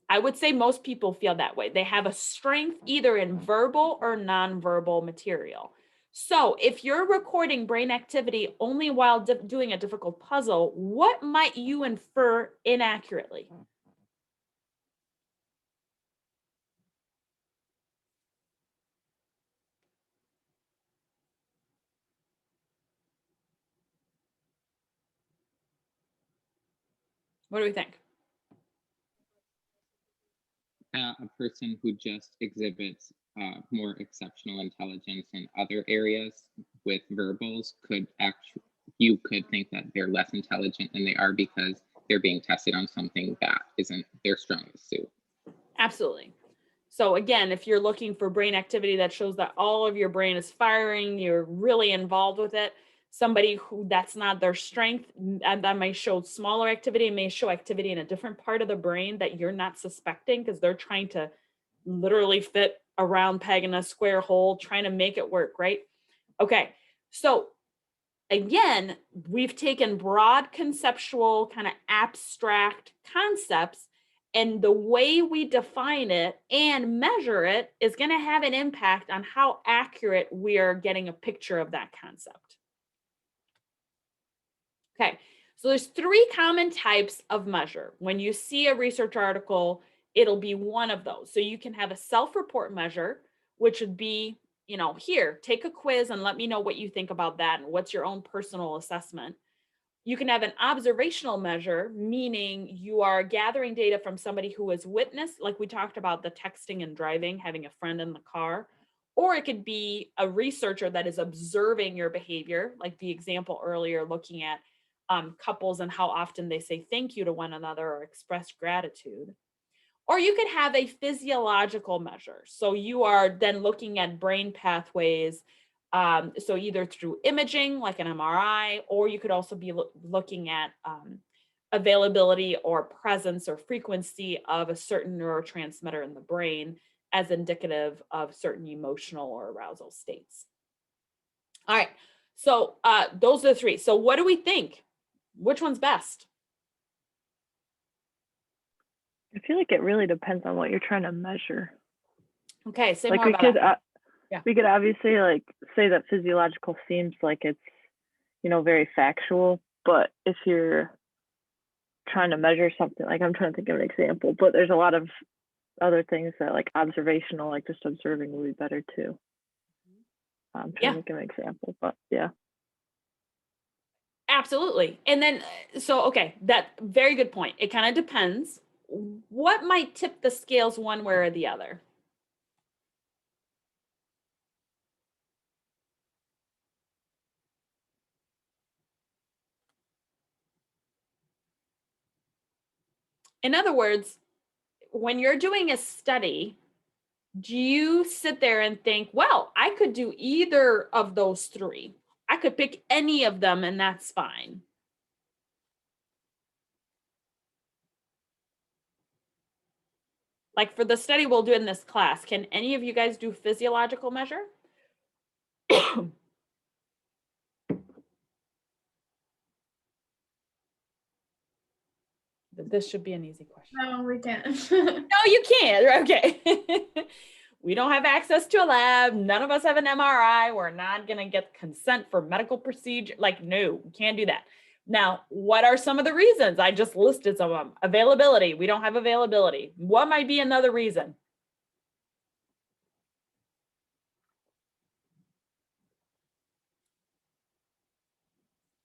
I would say most people feel that way. They have a strength either in verbal or nonverbal material. So if you're recording brain activity only while doing a difficult puzzle, what might you infer inaccurately? What do we think? A person who just exhibits more exceptional intelligence in other areas with verbals could actually, you could think that they're less intelligent than they are because they're being tested on something that isn't their strongest suit. Absolutely. So again, if you're looking for brain activity that shows that all of your brain is firing, you're really involved with it, somebody who that's not their strength, and that may show smaller activity, may show activity in a different part of the brain that you're not suspecting because they're trying to literally fit a round peg in a square hole, trying to make it work, right? Okay, so again, we've taken broad conceptual kind of abstract concepts, and the way we define it and measure it is going to have an impact on how accurate we are getting a picture of that concept. Okay, so there's 3 common types of measure. When you see a research article, it'll be one of those. So you can have a self-report measure, which would be, here, take a quiz and let me know what you think about that and what's your own personal assessment. You can have an observational measure, meaning you are gathering data from somebody who has witnessed, like we talked about the texting and driving, having a friend in the car, or it could be a researcher that is observing your behavior, like the example earlier, looking at couples and how often they say thank you to one another or express gratitude. Or you could have a physiological measure. So you are then looking at brain pathways. So either through imaging, like an MRI, or you could also be looking at availability or presence or frequency of a certain neurotransmitter in the brain as indicative of certain emotional or arousal states. All right, so those are the 3. So what do we think? Which one's best? I feel like it really depends on what you're trying to measure. Okay, say Like more we about could, that. we could obviously like say that physiological seems like it's, very factual, but if you're trying to measure something, like I'm trying to think of an example, but there's a lot of other things that like observational, like just observing would be better too. I'm trying to think of an example, but yeah. Absolutely. And then, okay, that very good point. It kind of depends. What might tip the scales one way or the other? In other words, when you're doing a study, do you sit there and think, well, I could do either of those 3. I could pick any of them and that's fine. Like for the study we'll do in this class, can any of you guys do physiological measure? This should be an easy question. No, we can't. No, you can't. Okay. We don't have access to a lab. None of us have an MRI. We're not going to get consent for medical procedure. Like, no, we can't do that. Now, what are some of the reasons? I just listed some of them. Availability. We don't have availability. What might be another reason?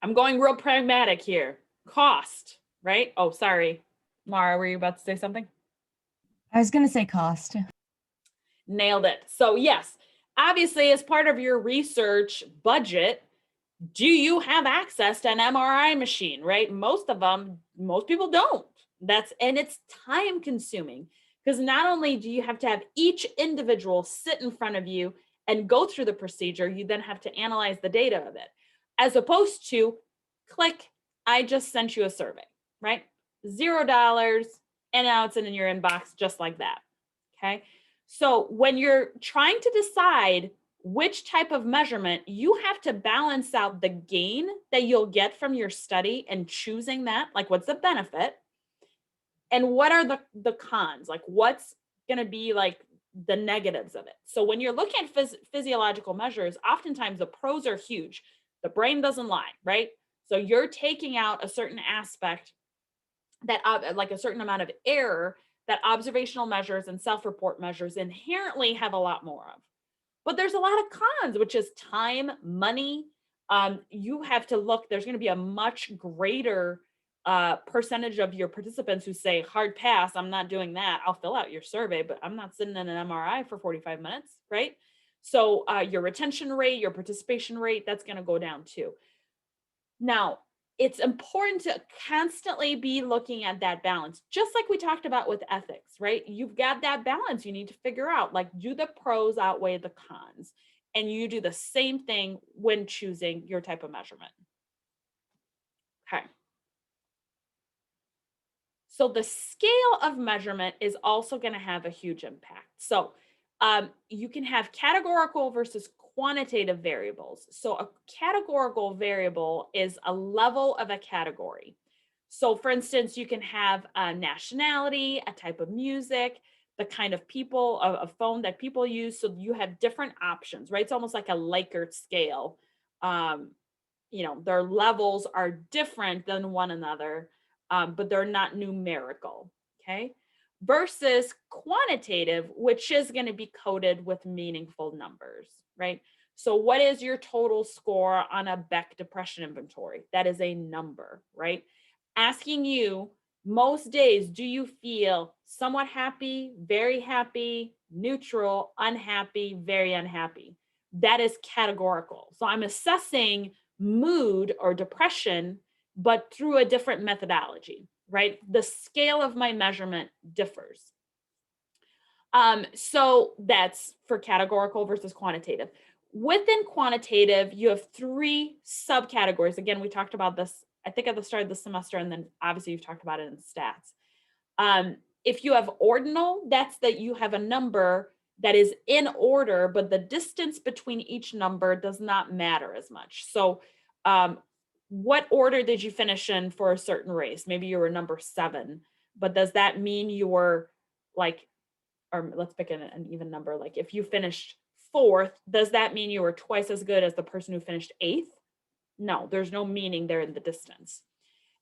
I'm going real pragmatic here. Cost, right? Oh, sorry. Mara, were you about to say something? I was going to say cost. Nailed it. So yes, obviously as part of your research budget, do you have access to an MRI machine, right? Most people don't. And it's time consuming because not only do you have to have each individual sit in front of you and go through the procedure, you then have to analyze the data of it, as opposed to click, I just sent you a survey, right? $0, and now it's in your inbox just like that. Okay. So when you're trying to decide which type of measurement, you have to balance out the gain that you'll get from your study and choosing that, like what's the benefit and what are the cons, like what's going to be like the negatives of it. So when you're looking at physiological measures, oftentimes the pros are huge. The brain doesn't lie, right? So you're taking out a certain aspect that like a certain amount of error that observational measures and self-report measures inherently have a lot more of. But there's a lot of cons, which is time, money. You have to look, there's going to be a much greater percentage of your participants who say hard pass, I'm not doing that. I'll fill out your survey, but I'm not sitting in an MRI for 45 minutes, right? So your retention rate, your participation rate, that's going to go down too. Now, it's important to constantly be looking at that balance, just like we talked about with ethics, right? You've got that balance you need to figure out, like, do the pros outweigh the cons? And you do the same thing when choosing your type of measurement. Okay. So the scale of measurement is also going to have a huge impact. So you can have categorical versus quantitative variables. So a categorical variable is a level of a category. So for instance, you can have a nationality, a type of music, the kind of people, a phone that people use. So you have different options, right? It's almost like a Likert scale. Their levels are different than one another, but they're not numerical, okay? Versus quantitative, which is going to be coded with meaningful numbers, right? So what is your total score on a Beck depression inventory? That is a number, right? Asking you, most days, do you feel somewhat happy, very happy, neutral, unhappy, very unhappy? That is categorical. So I'm assessing mood or depression, but through a different methodology, right? The scale of my measurement differs. So that's for categorical versus quantitative. Within quantitative, you have 3 subcategories. Again, we talked about this, I think, at the start of the semester, and then obviously you've talked about it in stats. If you have ordinal, that's that you have a number that is in order, but the distance between each number does not matter as much. So what order did you finish in for a certain race? Maybe you were number 7, but does that mean you were like, or let's pick an even number, like if you finished 4th, does that mean you were twice as good as the person who finished 8th? No, there's no meaning there in the distance.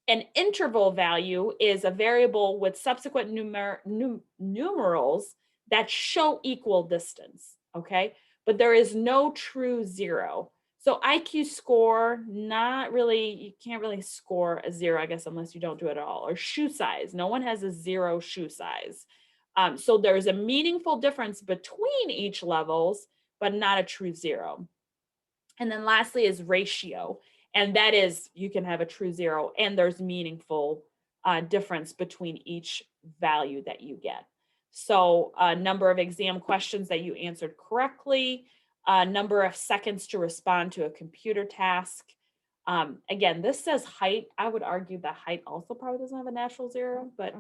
An interval value is a variable with subsequent numerals that show equal distance, okay? But there is no true 0. So IQ score, not really, you can't really score a 0, I guess, unless you don't do it at all. Or shoe size, no one has a 0 shoe size. So there's a meaningful difference between each levels, but not a true 0. And then lastly is ratio. And that is, you can have a true 0 and there's meaningful difference between each value that you get. So number of exam questions that you answered correctly, number of seconds to respond to a computer task. Again, this says height. I would argue that height also probably doesn't have a natural 0, but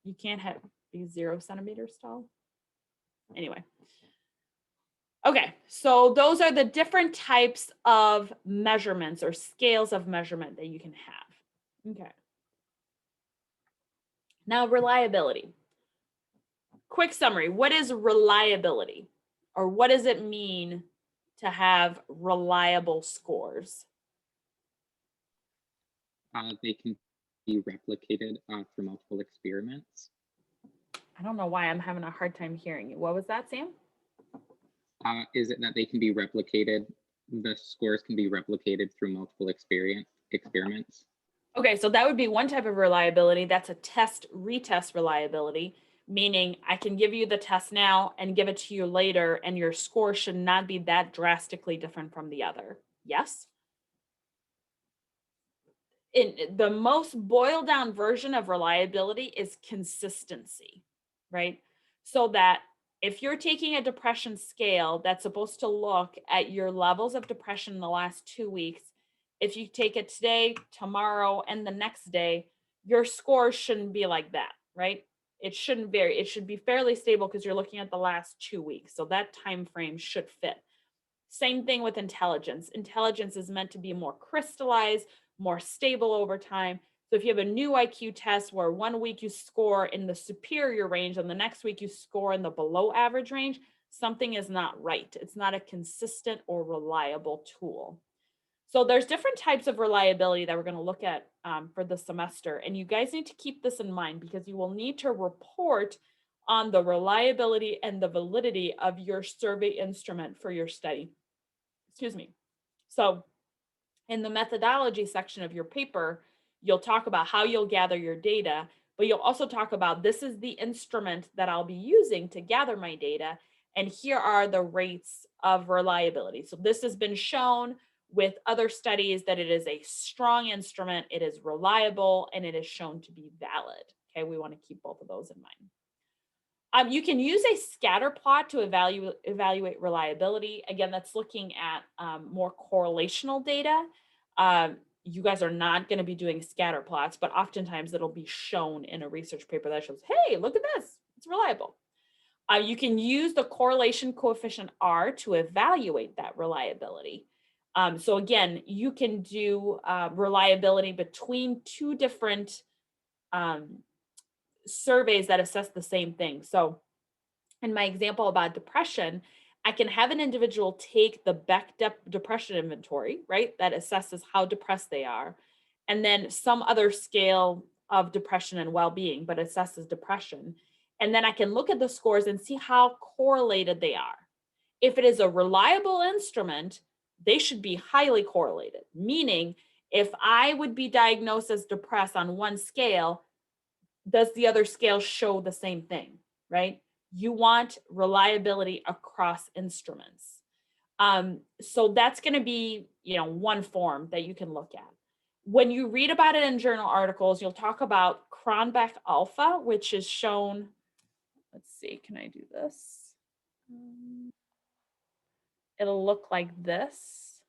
you can't be 0 centimeters tall. Anyway. Okay, so those are the different types of measurements or scales of measurement that you can have. Okay. Now, reliability. Quick summary. What is reliability? Or what does it mean to have reliable scores? They can be replicated through multiple experiments. I don't know why I'm having a hard time hearing you. What was that, Sam? Is it that they can be replicated? The scores can be replicated through multiple experiments. Okay, so that would be one type of reliability. That's a retest reliability, meaning I can give you the test now and give it to you later, and your score should not be that drastically different from the other. Yes. In the most boiled down version of reliability is consistency, right? So that if you're taking a depression scale that's supposed to look at your levels of depression in the last 2 weeks, if you take it today, tomorrow, and the next day, your score shouldn't be like that, right? It shouldn't vary. It should be fairly stable because you're looking at the last 2 weeks. So that time frame should fit. Same thing with intelligence. Intelligence is meant to be more crystallized, more stable over time. So if you have a new IQ test where 1 week you score in the superior range and the next week you score in the below average range, something is not right. It's not a consistent or reliable tool. So there's different types of reliability that we're going to look at for the semester. And you guys need to keep this in mind because you will need to report on the reliability and the validity of your survey instrument for your study. Excuse me. So in the methodology section of your paper, you'll talk about how you'll gather your data, but you'll also talk about this is the instrument that I'll be using to gather my data. And here are the rates of reliability. So this has been shown with other studies that it is a strong instrument, it is reliable, and it is shown to be valid. Okay, we want to keep both of those in mind. You can use a scatter plot to evaluate reliability. Again, that's looking at more correlational data. You guys are not going to be doing scatter plots, but oftentimes it'll be shown in a research paper that shows, hey, look at this, it's reliable. You can use the correlation coefficient R to evaluate that reliability. So again, you can do reliability between two different surveys that assess the same thing. So in my example about depression, I can have an individual take the Beck depression inventory, right? That assesses how depressed they are. And then some other scale of depression and well-being, but assesses depression. And then I can look at the scores and see how correlated they are. If it is a reliable instrument, they should be highly correlated, meaning if I would be diagnosed as depressed on one scale, does the other scale show the same thing, right? You want reliability across instruments. So that's going to be, one form that you can look at. When you read about it in journal articles, you'll talk about Cronbach alpha, which is shown. Let's see, can I do this? It'll look like this.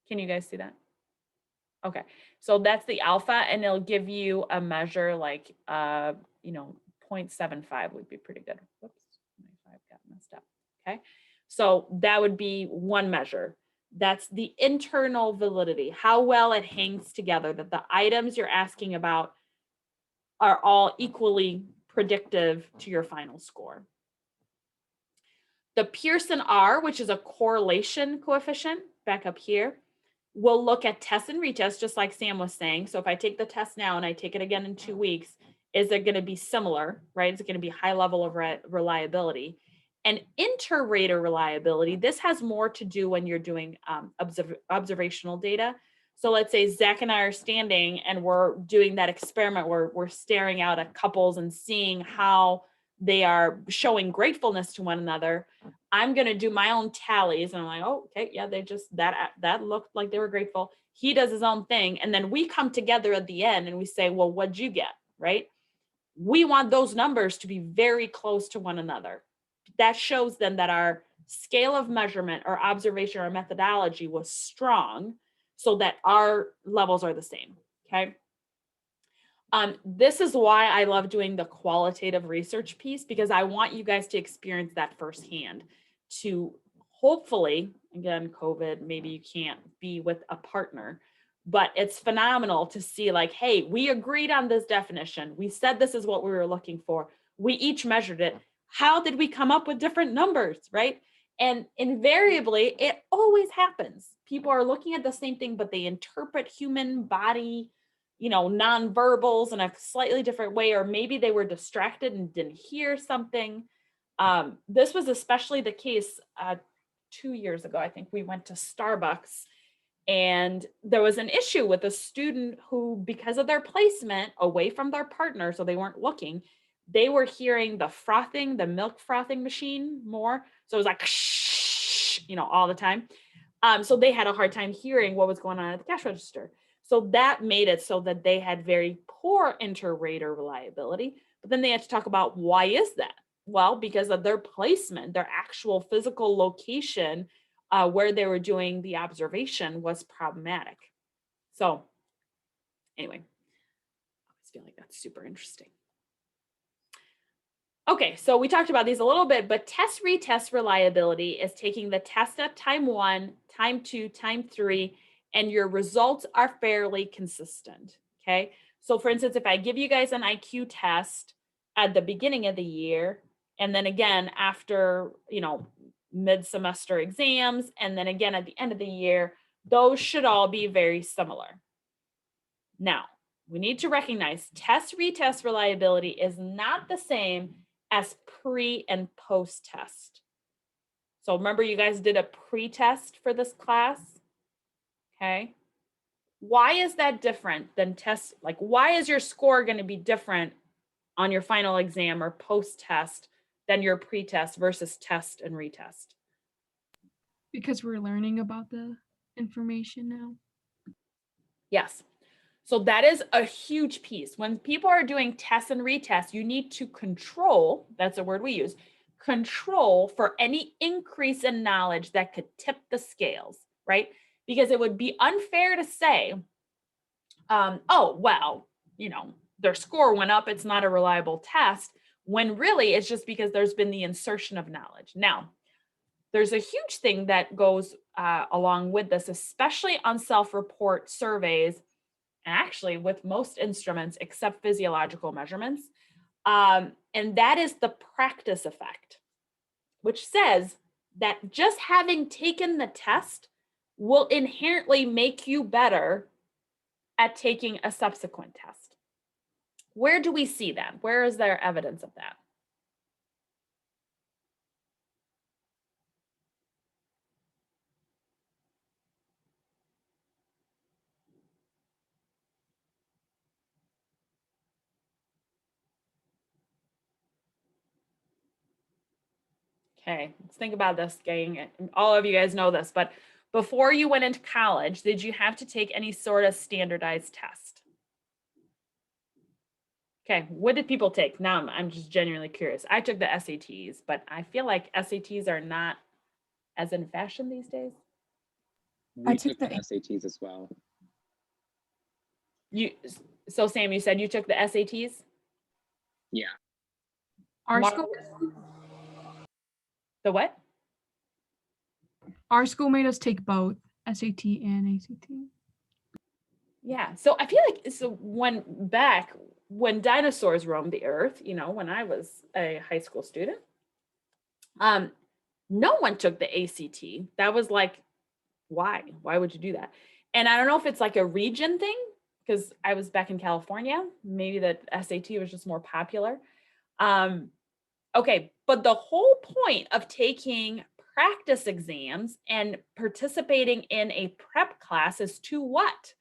Can you guys see that? Okay, so that's the alpha, and it'll give you a measure like, 0.75 would be pretty good. Whoops, my 5 got messed up. Okay, so that would be one measure. That's the internal validity, how well it hangs together, that the items you're asking about are all equally predictive to your final score. The Pearson R, which is a correlation coefficient, back up here, we'll look at test and retest, just like Sam was saying. So if I take the test now and I take it again in 2 weeks, is it going to be similar, right? Is it going to be high level of reliability? And inter-rater reliability, this has more to do when you're doing observational data. So let's say Zach and I are standing and we're doing that experiment where we're staring out at couples and seeing how they are showing gratefulness to one another. I'm going to do my own tallies and I'm like, oh, okay, yeah, they just, that looked like they were grateful. He does his own thing. And then we come together at the end and we say, well, what'd you get, right? We want those numbers to be very close to one another. That shows then that our scale of measurement or observation or methodology was strong so that our levels are the same, okay? This is why I love doing the qualitative research piece, because I want you guys to experience that firsthand to hopefully, again, COVID, maybe you can't be with a partner, but it's phenomenal to see like, hey, we agreed on this definition. We said this is what we were looking for. We each measured it. How did we come up with different numbers, right? And invariably, it always happens. People are looking at the same thing, but they interpret human body, nonverbals in a slightly different way, or maybe they were distracted and didn't hear something. This was especially the case 2 years ago. I think we went to Starbucks and there was an issue with a student who, because of their placement away from their partner, so they weren't looking, they were hearing the milk frothing machine more. So it was like, all the time. So they had a hard time hearing what was going on at the cash register. So that made it so that they had very poor inter-rater reliability. But then they had to talk about why is that? Well, because of their placement, their actual physical location where they were doing the observation was problematic. So anyway, I always feel like that's super interesting. Okay, so we talked about these a little bit, but test retest reliability is taking the test at time 1, time 2, time 3, and your results are fairly consistent. Okay, so for instance, if I give you guys an IQ test at the beginning of the year, and then again after, mid-semester exams, and then again at the end of the year, those should all be very similar. Now, we need to recognize test retest reliability is not the same as pre and post test. So remember you guys did a pre-test for this class, okay? Why is that different than test? Like, why is your score going to be different on your final exam or post-test than your pre-test versus test and retest? Because we're learning about the information now. Yes. So that is a huge piece. When people are doing tests and retests, you need to control, that's a word we use, control for any increase in knowledge that could tip the scales, right? Because it would be unfair to say, oh, well, their score went up, it's not a reliable test, when really it's just because there's been the insertion of knowledge. Now, there's a huge thing that goes along with this, especially on self-report surveys, and actually with most instruments except physiological measurements. And that is the practice effect, which says that just having taken the test will inherently make you better at taking a subsequent test. Where do we see that? Where is there evidence of that? Okay, let's think about this, gang. All of you guys know this, but before you went into college, did you have to take any sort of standardized test? Okay, what did people take? Now I'm just genuinely curious. I took the SATs, but I feel like SATs are not as in fashion these days. We took took the- the SATs as well. So Sam, you said you took the SATs? Yeah. Our Mar- school, The what? our school made us take both SAT and ACT. Yeah. So I feel like when dinosaurs roamed the earth, when I was a high school student, no one took the ACT. That was like, why? Why would you do that? And I don't know if it's like a region thing, because I was back in California. Maybe that SAT was just more popular. Okay, but the whole point of taking practice exams and participating in a prep class is to what?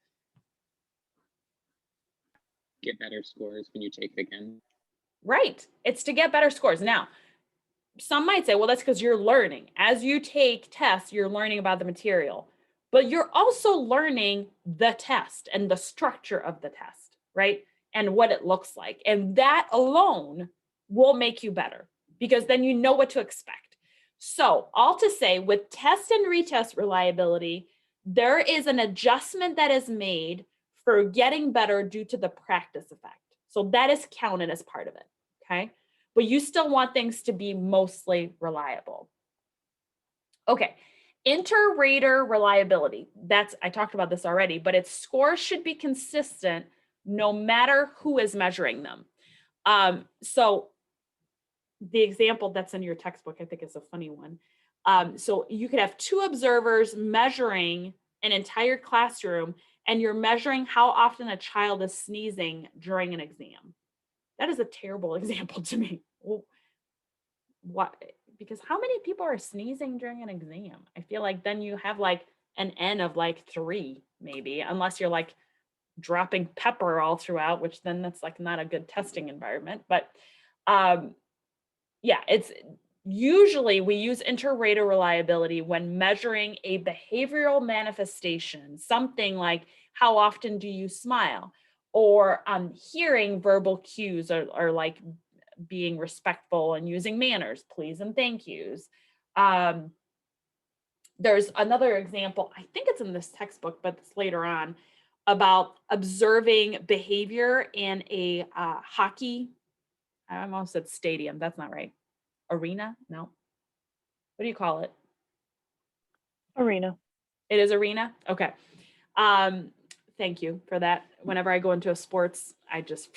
Get better scores when you take it again. Right. It's to get better scores. Now, some might say, well, that's because you're learning. As you take tests, you're learning about the material, but you're also learning the test and the structure of the test, right? And what it looks like. And that alone will make you better because then you know what to expect. So all to say, with test and retest reliability, there is an adjustment that is made for getting better due to the practice effect. So that is counted as part of it, okay? But you still want things to be mostly reliable. Okay, inter-rater reliability. I talked about this already, but its scores should be consistent no matter who is measuring them. So the example that's in your textbook, I think is a funny one. So you could have 2 observers measuring an entire classroom, and you're measuring how often a child is sneezing during an exam. That is a terrible example to me. Well, what? Because how many people are sneezing during an exam? I feel like then you have like an N of like 3, maybe, unless you're like dropping pepper all throughout, which then that's like not a good testing environment. But yeah, Usually we use inter-rater reliability when measuring a behavioral manifestation, something like how often do you smile, or hearing verbal cues, or like being respectful and using manners, please and thank yous. There's another example, I think it's in this textbook, but it's later on, about observing behavior in a hockey, I almost said stadium, that's not right. Arena? No. What do you call it? Arena. It is arena? Okay. Thank you for that. Whenever I go into a sports, I just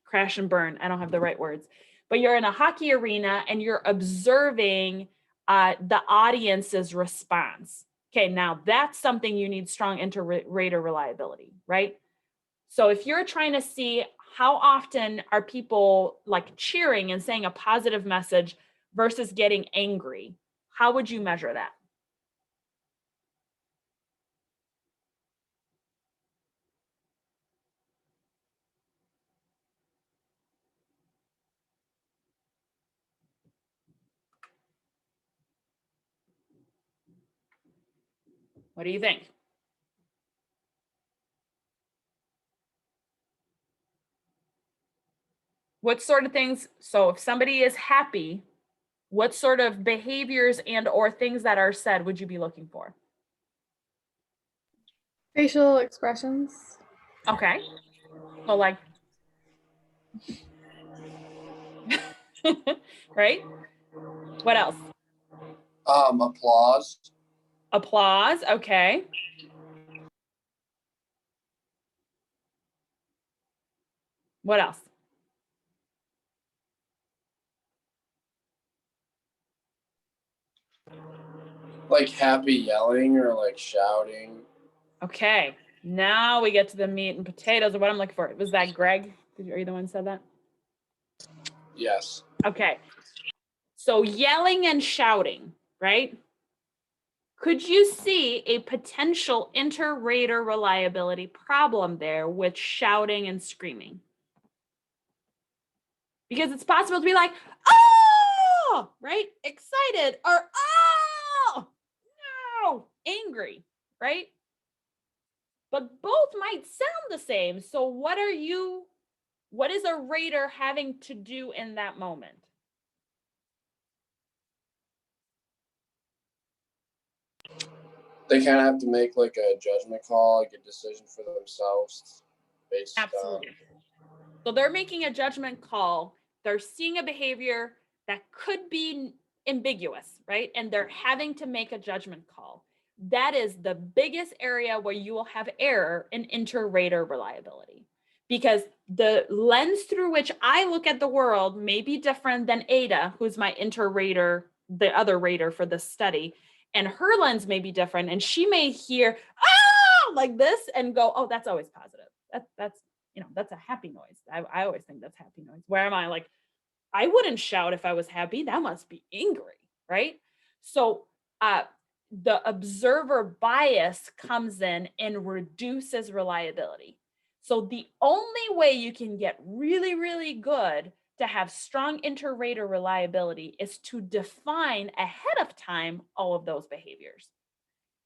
crash and burn. I don't have the right words. But you're in a hockey arena and you're observing the audience's response. Okay, now that's something you need strong inter-rater reliability, right? So if you're trying to see how often are people like cheering and saying a positive message versus getting angry, how would you measure that? What do you think? What sort of things, so if somebody is happy, what sort of behaviors and or things that are said would you be looking for? Facial expressions. Okay. So like, right? What else? Applause. Applause. Okay. What else? Like happy yelling or like shouting. Okay. Now we get to the meat and potatoes of what I'm looking for. Was that Greg? Are you the one who said that? Yes. Okay. So yelling and shouting, right? Could you see a potential inter-rater reliability problem there with shouting and screaming? Because it's possible to be like, oh, right? Excited, or oh, no, angry, right? But both might sound the same. So what is a rater having to do in that moment? They kind of have to make like a judgment call, like a decision for themselves based Absolutely. So they're making a judgment call. They're seeing a behavior that could be ambiguous, right? And they're having to make a judgment call. That is the biggest area where you will have error in inter-rater reliability, because the lens through which I look at the world may be different than Ada, who's my inter-rater, the other rater for this study, and her lens may be different, and she may hear ah like this and go, oh, that's always positive. That's that's a happy noise. I always think that's happy noise. Where am I like, I wouldn't shout if I was happy. That must be angry, right? So the observer bias comes in and reduces reliability. So the only way you can get really, really good to have strong inter-rater reliability is to define ahead of time all of those behaviors.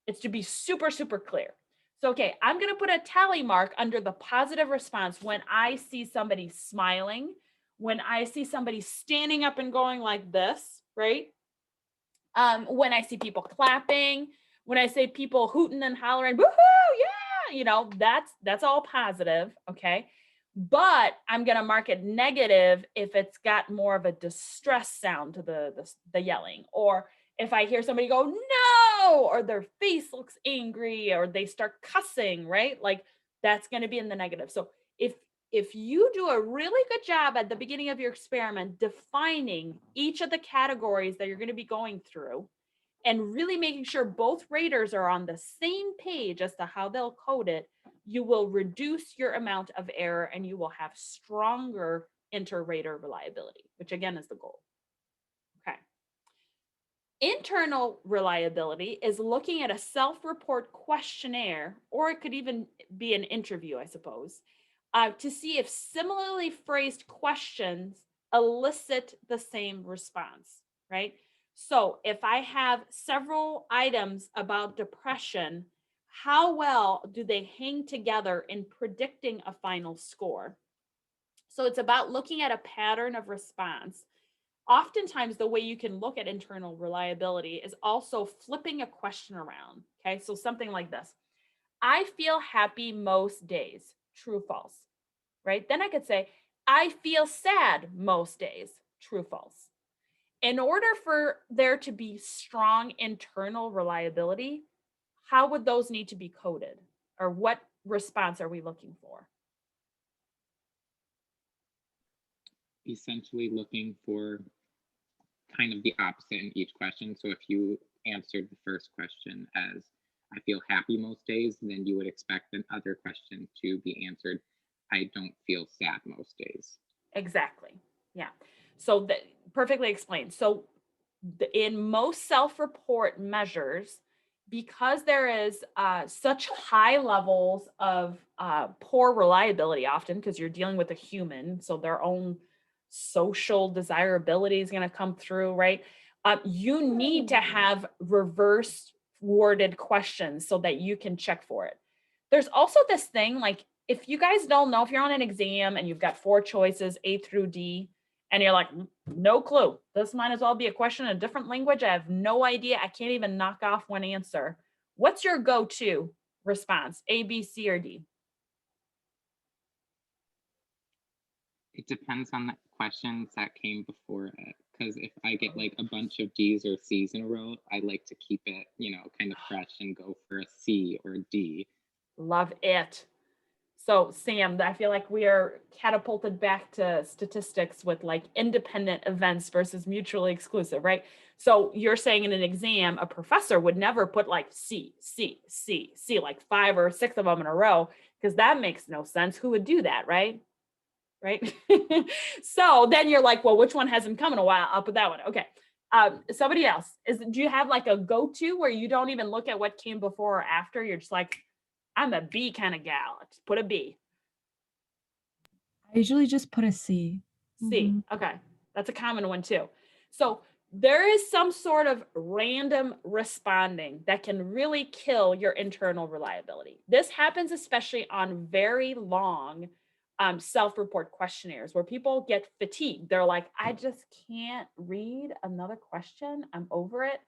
It's to be super, super clear. So, okay, I'm going to put a tally mark under the positive response when I see somebody smiling, when I see somebody standing up and going like this, right? When I see people clapping, when I say people hooting and hollering, woohoo, yeah, that's all positive, okay? But I'm going to mark it negative if it's got more of a distress sound to the yelling, or if I hear somebody go, no, or their face looks angry, or they start cussing, right? Like that's going to be in the negative. So if you do a really good job at the beginning of your experiment defining each of the categories that you're going to be going through and really making sure both raters are on the same page as to how they'll code it, you will reduce your amount of error and you will have stronger inter-rater reliability, which again is the goal. Okay. Internal reliability is looking at a self-report questionnaire, or it could even be an interview, I suppose, to see if similarly phrased questions elicit the same response. right? So if I have several items about depression, how well do they hang together in predicting a final score? So it's about looking at a pattern of response. Oftentimes, the way you can look at internal reliability is also flipping a question around. Okay, so something like this: I feel happy most days, true, false, right? Then I could say, I feel sad most days, true, false. In order for there to be strong internal reliability, how would those need to be coded? Or what response are we looking for? Essentially looking for kind of the opposite in each question. So if you answered the first question as I feel happy most days, then you would expect another question to be answered, I don't feel sad most days. Exactly. Yeah. So perfectly explained. So in most self-report measures, because there is such high levels of poor reliability often, because you're dealing with a human, so their own social desirability is going to come through, right? You need to have reverse worded questions so that you can check for it. There's also this thing, like, if you guys don't know, if you're on an exam and you've got 4 choices, A through D, and you're like, no clue, this might as well be a question in a different language, I have no idea, I can't even knock off one answer. What's your go-to response? A, B, C, or D? It depends on the questions that came before it. Because if I get like a bunch of D's or C's in a row, I like to keep it, kind of fresh and go for a C or a D. Love it. So Sam, I feel like we are catapulted back to statistics with like independent events versus mutually exclusive, right? So you're saying in an exam, a professor would never put like C, C, C, C, like 5 or 6 of them in a row, because that makes no sense. Who would do that, right? Right? So then you're like, well, which one hasn't come in a while? I'll put that one. Okay. Somebody else, do you have like a go-to where you don't even look at what came before or after? You're just like, I'm a B kind of gal. Just put a B. I usually just put a C. C. Okay. That's a common one too. So there is some sort of random responding that can really kill your internal reliability. This happens especially on very long self-report questionnaires where people get fatigued. They're like, I just can't read another question. I'm over it.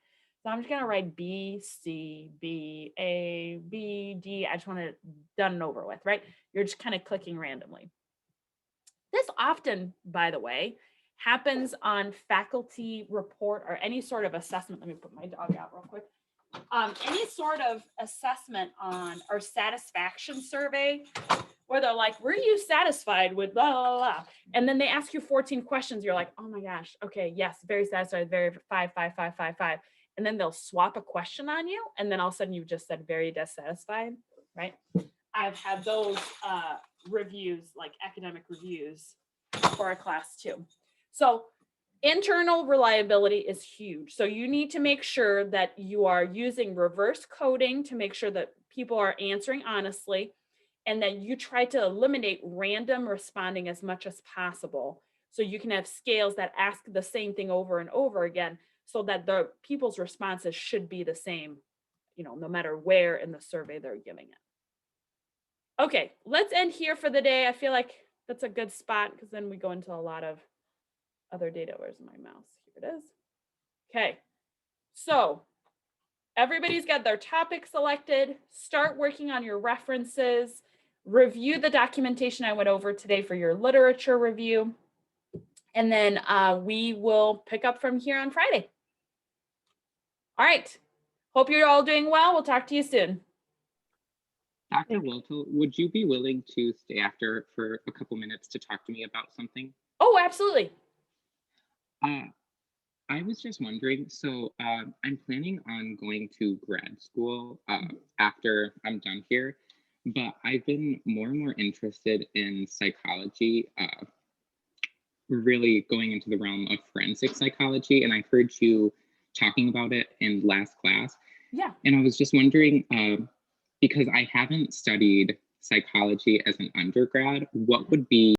So I'm just going to write B, C, B, A, B, D. I just want it done and over with, right? You're just kind of clicking randomly. This often, by the way, happens on faculty report or any sort of assessment. Let me put my dog out real quick. Any sort of assessment on or satisfaction survey where they're like, were you satisfied with blah, blah, blah? And then they ask you 14 questions. You're like, oh my gosh, okay, yes, very satisfied, very 5, 5, 5, 5, 5. And then they'll swap a question on you. And then all of a sudden you've just said very dissatisfied, right? I've had those reviews, like academic reviews for a class too. So internal reliability is huge. So you need to make sure that you are using reverse coding to make sure that people are answering honestly, and that you try to eliminate random responding as much as possible. So you can have scales that ask the same thing over and over again, so that the people's responses should be the same, no matter where in the survey they're giving it. Okay, let's end here for the day. I feel like that's a good spot because then we go into a lot of other data. Where's my mouse? Here it is. Okay, so everybody's got their topic selected. Start working on your references. Review the documentation I went over today for your literature review. And then we will pick up from here on Friday. All right. Hope you're all doing well. We'll talk to you soon. Dr. Wiltel, would you be willing to stay after for a couple minutes to talk to me about something? Oh, absolutely. I was just wondering, so I'm planning on going to grad school after I'm done here, but I've been more and more interested in psychology, really going into the realm of forensic psychology, and I heard you talking about it in last class. Yeah. And I was just wondering, because I haven't studied psychology as an undergrad, what would be